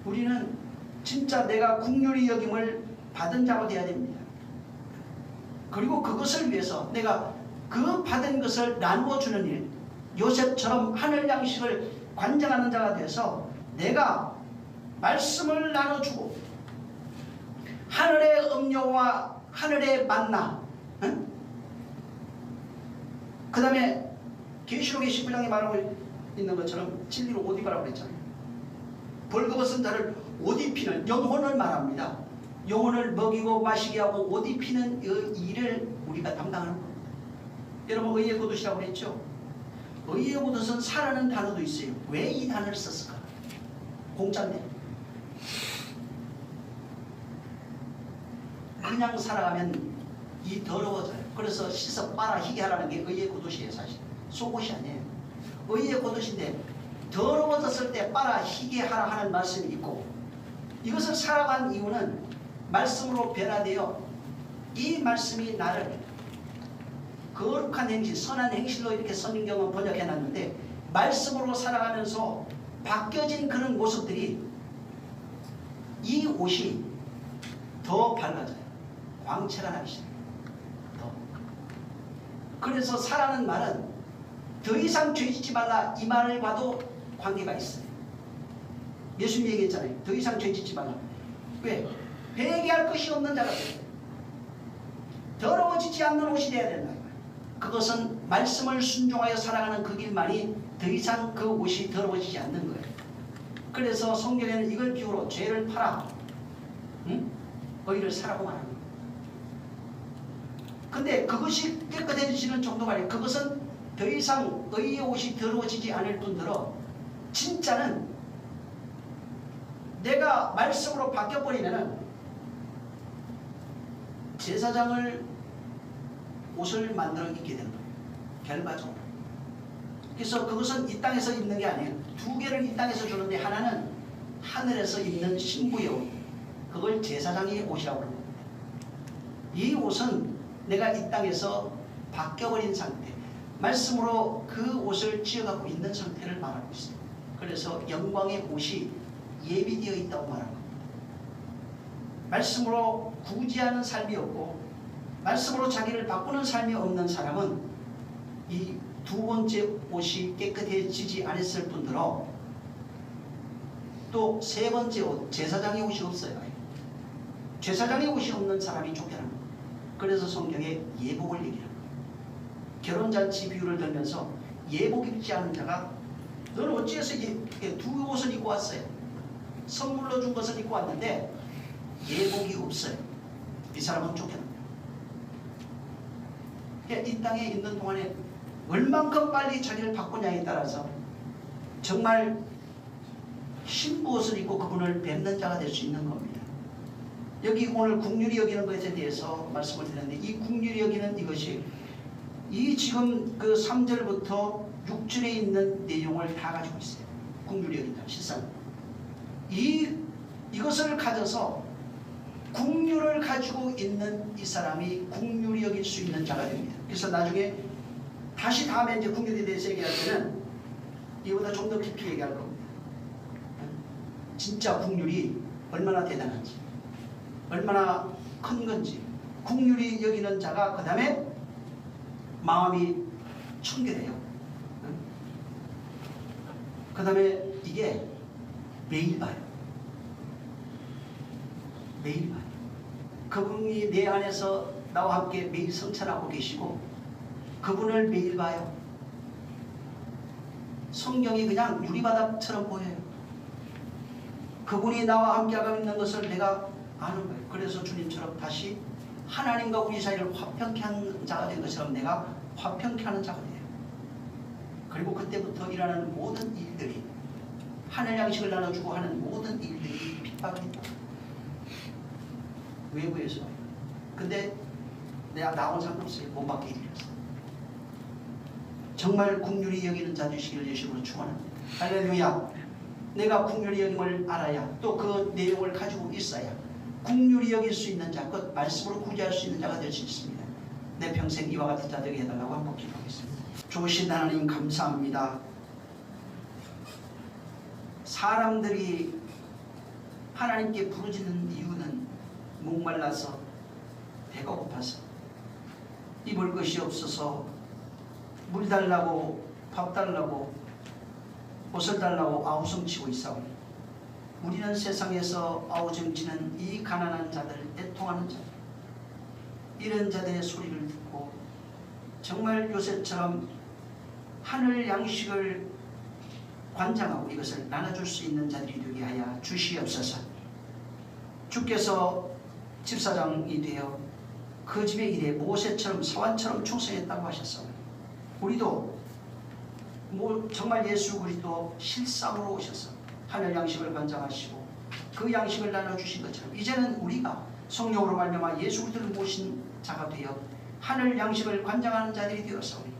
우리는 진짜 내가 긍휼히 여김을 받은 자가 되어야 됩니다. 그리고 그것을 위해서 내가 그 받은 것을 나누어 주는 일, 요셉처럼 하늘 양식을 관장하는 자가 돼서 내가 말씀을 나눠주고 하늘의 음료와 하늘의 만나, 응? 그 다음에 계시록의 19장에 말하고 있는 것처럼 진리로 옷 입으라고 그랬잖아요. 벌거벗은 자를 옷 입히는 영혼을 말합니다. 영혼을 먹이고 마시게 하고 옷 입히는 이 일을 우리가 담당하는 겁니다. 여러분 의의 겉옷이라고 그랬죠? 의의 겉옷은 사라는 단어도 있어요. 왜 이 단어를 썼을까? 공짜인데. 그냥 살아가면 이 더러워져요. 그래서 씻어 빨아 희게 하라는 게 의의 겉옷이에요. 사실 속옷이 아니에요. 의의 겉옷인데 더러워졌을 때 빨아 희게 하라 하는 말씀이 있고 이것을 살아간 이유는 말씀으로 변화되어 이 말씀이 나를 거룩한 행실, 선한 행실로 이렇게 성경은 번역해놨는데 말씀으로 살아가면서 바뀌어진 그런 모습들이 이 옷이 더 밝아져요. 광채가 나기 시작해요. 더. 그래서 사라는 말은 더 이상 죄짓지 말라 이 말을 봐도 관계가 있어요. 예수님 얘기했잖아요. 더 이상 죄짓지 말라. 왜? 회개할 것이 없는 자가 돼요. 더러워지지 않는 옷이 되어야 된다. 그것은 말씀을 순종하여 살아가는 그 길만이 더 이상 그 옷이 더러워지지 않는 거예요. 그래서 성경에는 이걸 비유로 죄를 팔아 의를 사라고 말하는 거예요. 근데 그것이 깨끗해지는 정도가 아니에요. 그것은 더 이상 의의 옷이 더러워지지 않을 뿐더러 진짜는 내가 말씀으로 바뀌어버리면은 제사장을 옷을 만들어 입게 되는 거예요. 결과적으로. 그래서 그것은 이 땅에서 입는 게 아니에요. 두 개를 이 땅에서 주는데 하나는 하늘에서 입는 신부의 옷. 그걸 제사장의 옷이라고 합니다. 이 옷은 내가 이 땅에서 바뀌어버린 상태. 말씀으로 그 옷을 지어갖고 있는 상태를 말하고 있어요. 그래서 영광의 옷이 예비되어 있다고 말하는 겁니다. 말씀으로 구제하는 삶이 없고 말씀으로 자기를 바꾸는 삶이 없는 사람은 이 두 번째 옷이 깨끗해지지 않았을 뿐더러 또 세 번째 옷, 제사장의 옷이 없어요. 제사장의 옷이 없는 사람이 쫓겨납니다. 그래서 성경에 예복을 얘기합니다. 결혼잔치 비유를 들면서 예복 입지 않은 자가 너는 어찌해서 두 옷을 입고 왔어요? 선물로 준 것을 입고 왔는데 예복이 없어요. 이 사람은 쫓겨납니다. 이 땅에 있는 동안에 얼만큼 빨리 자기를 바꾸냐에 따라서 정말 신부 옷을 입고 그분을 뵙는 자가 될 수 있는 겁니다. 여기 오늘 긍휼히 여기는 것에 대해서 말씀을 드렸는데 이 긍휼히 여기는 이것이 이 지금 그 3절부터 6절에 있는 내용을 다 가지고 있어요. 긍휼히 여긴다. 실상 이것을 가져서 긍휼을 가지고 있는 이 사람이 긍휼히 여길 수 있는 자가 됩니다. 그래서 나중에 다시 다음에 이제 국률에 대해서 얘기할 때는 이보다 좀 더 깊이 얘기할 겁니다. 진짜 국률이 얼마나 대단한지, 얼마나 큰 건지, 국률이 여기는 자가 그 다음에 마음이 청결해요. 그 다음에 이게 매일 봐요. 매일 봐요. 그분이 내 안에서 나와 함께 매일 성찰하고 계시고 그분을 매일 봐요. 성경이 그냥 유리바닥처럼 보여요. 그분이 나와 함께하고 있는 것을 내가 아는 거예요. 그래서 주님처럼 다시 하나님과 우리 사이를 화평케 하는 자가 된 것처럼 내가 화평케 하는 자가 돼요. 그리고 그때부터 일어나는 모든 일들이 하늘 양식을 나눠주고 하는 모든 일들이 핍박이 있다. 외부에서. 근데 내가 나온 상관없어요. 못 받게 일이었어. 정말 국률이 여기는 자 되시기를 예수님으로 축원합니다. 할렐루야. 내가 국률이 여김을 알아야 또 그 내용을 가지고 있어야 국률이 여길 수 있는 자, 그 말씀으로 구제할 수 있는 자가 될 수 있습니다. 내 평생 이와 같은 자 되게 해달라고 한번 기도하겠습니다. 좋으신 하나님 감사합니다. 사람들이 하나님께 부르짖는 이유는 목말라서 배가 고파서 입을 것이 없어서 물 달라고 밥 달라고 옷을 달라고 아우성치고 있사오니 우리는 세상에서 아우성치는 이 가난한 자들, 애통하는 자들, 이런 자들의 소리를 듣고 정말 요새처럼 하늘 양식을 관장하고 이것을 나눠줄 수 있는 자들이 되게 하여 주시옵소서. 주께서 집사장이 되어 그 집의 일에 모세처럼 사환처럼 충성했다고 하셨습니다. 우리도 정말 예수 그리스도 실상으로 오셔서 하늘 양식을 관장하시고 그 양식을 나눠주신 것처럼 이제는 우리가 성령으로 말미암아 예수 그리스도를 모신 자가 되어 하늘 양식을 관장하는 자들이 되었사오니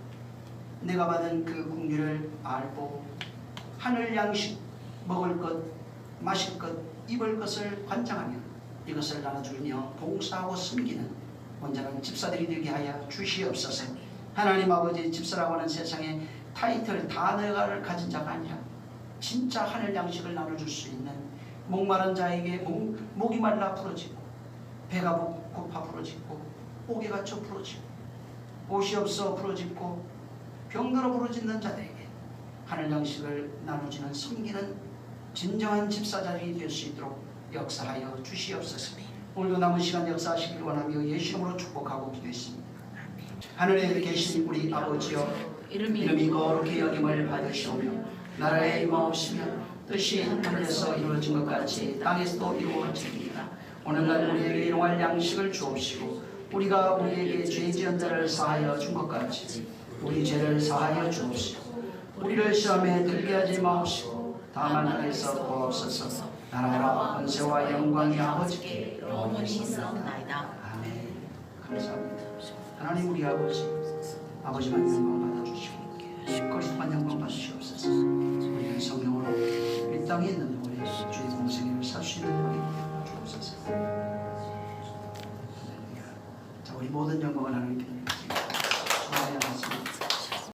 내가 받은 그 국류를 알고 하늘 양식 먹을 것, 마실 것, 입을 것을 관장하며 이것을 나눠주며 봉사하고 섬기는 온전한 집사들이 되게 하여 주시옵소서. 하나님 아버지, 집사라고 하는 세상에 타이틀 단어를 가진 자가 아니라 진짜 하늘 양식을 나눠줄 수 있는 목마른 자에게 목이 말라 부러지고 배가 고파 부러지고 옥에 갇혀 부러지고 옷이 없어 부러지고 병들어 부러지는 자들에게 하늘 양식을 나눠주는 섬기는 진정한 집사자들이 될 수 있도록 역사하여 주시옵소서. 오늘도 남은 시간 역사하시길 원하며 예수 이름으로 축복하고 기도했습니다. 하늘에 계신 우리 아버지여, 이름이 거룩히 여김을 받으시오며 나라에 임하옵시며 뜻이 하늘에서 이루어진 것 같이 땅에서도 이루어지리이다. 오늘날 우리에게 일용할 양식을 주옵시고 우리가 우리에게 죄 지은 자를 사하여 준 것 같이 우리 죄를 사하여 주옵시고 우리를 시험에 들게 하지 마옵시고 다만 하나님께서 도와옵소서. 나라와 권세와 영광이 아버지께 영원히 있사옵나이다. 아멘. 감사합니다. 하나님 우리 아버지만 영광 받아주시고 그리스도만 영광 받으시옵소서. 우리는 성령으로 이 땅에 있는 동안에 주의 공생애를 살 수 있는 은혜 주옵소서. 자, 우리 모든 영광을 하나님께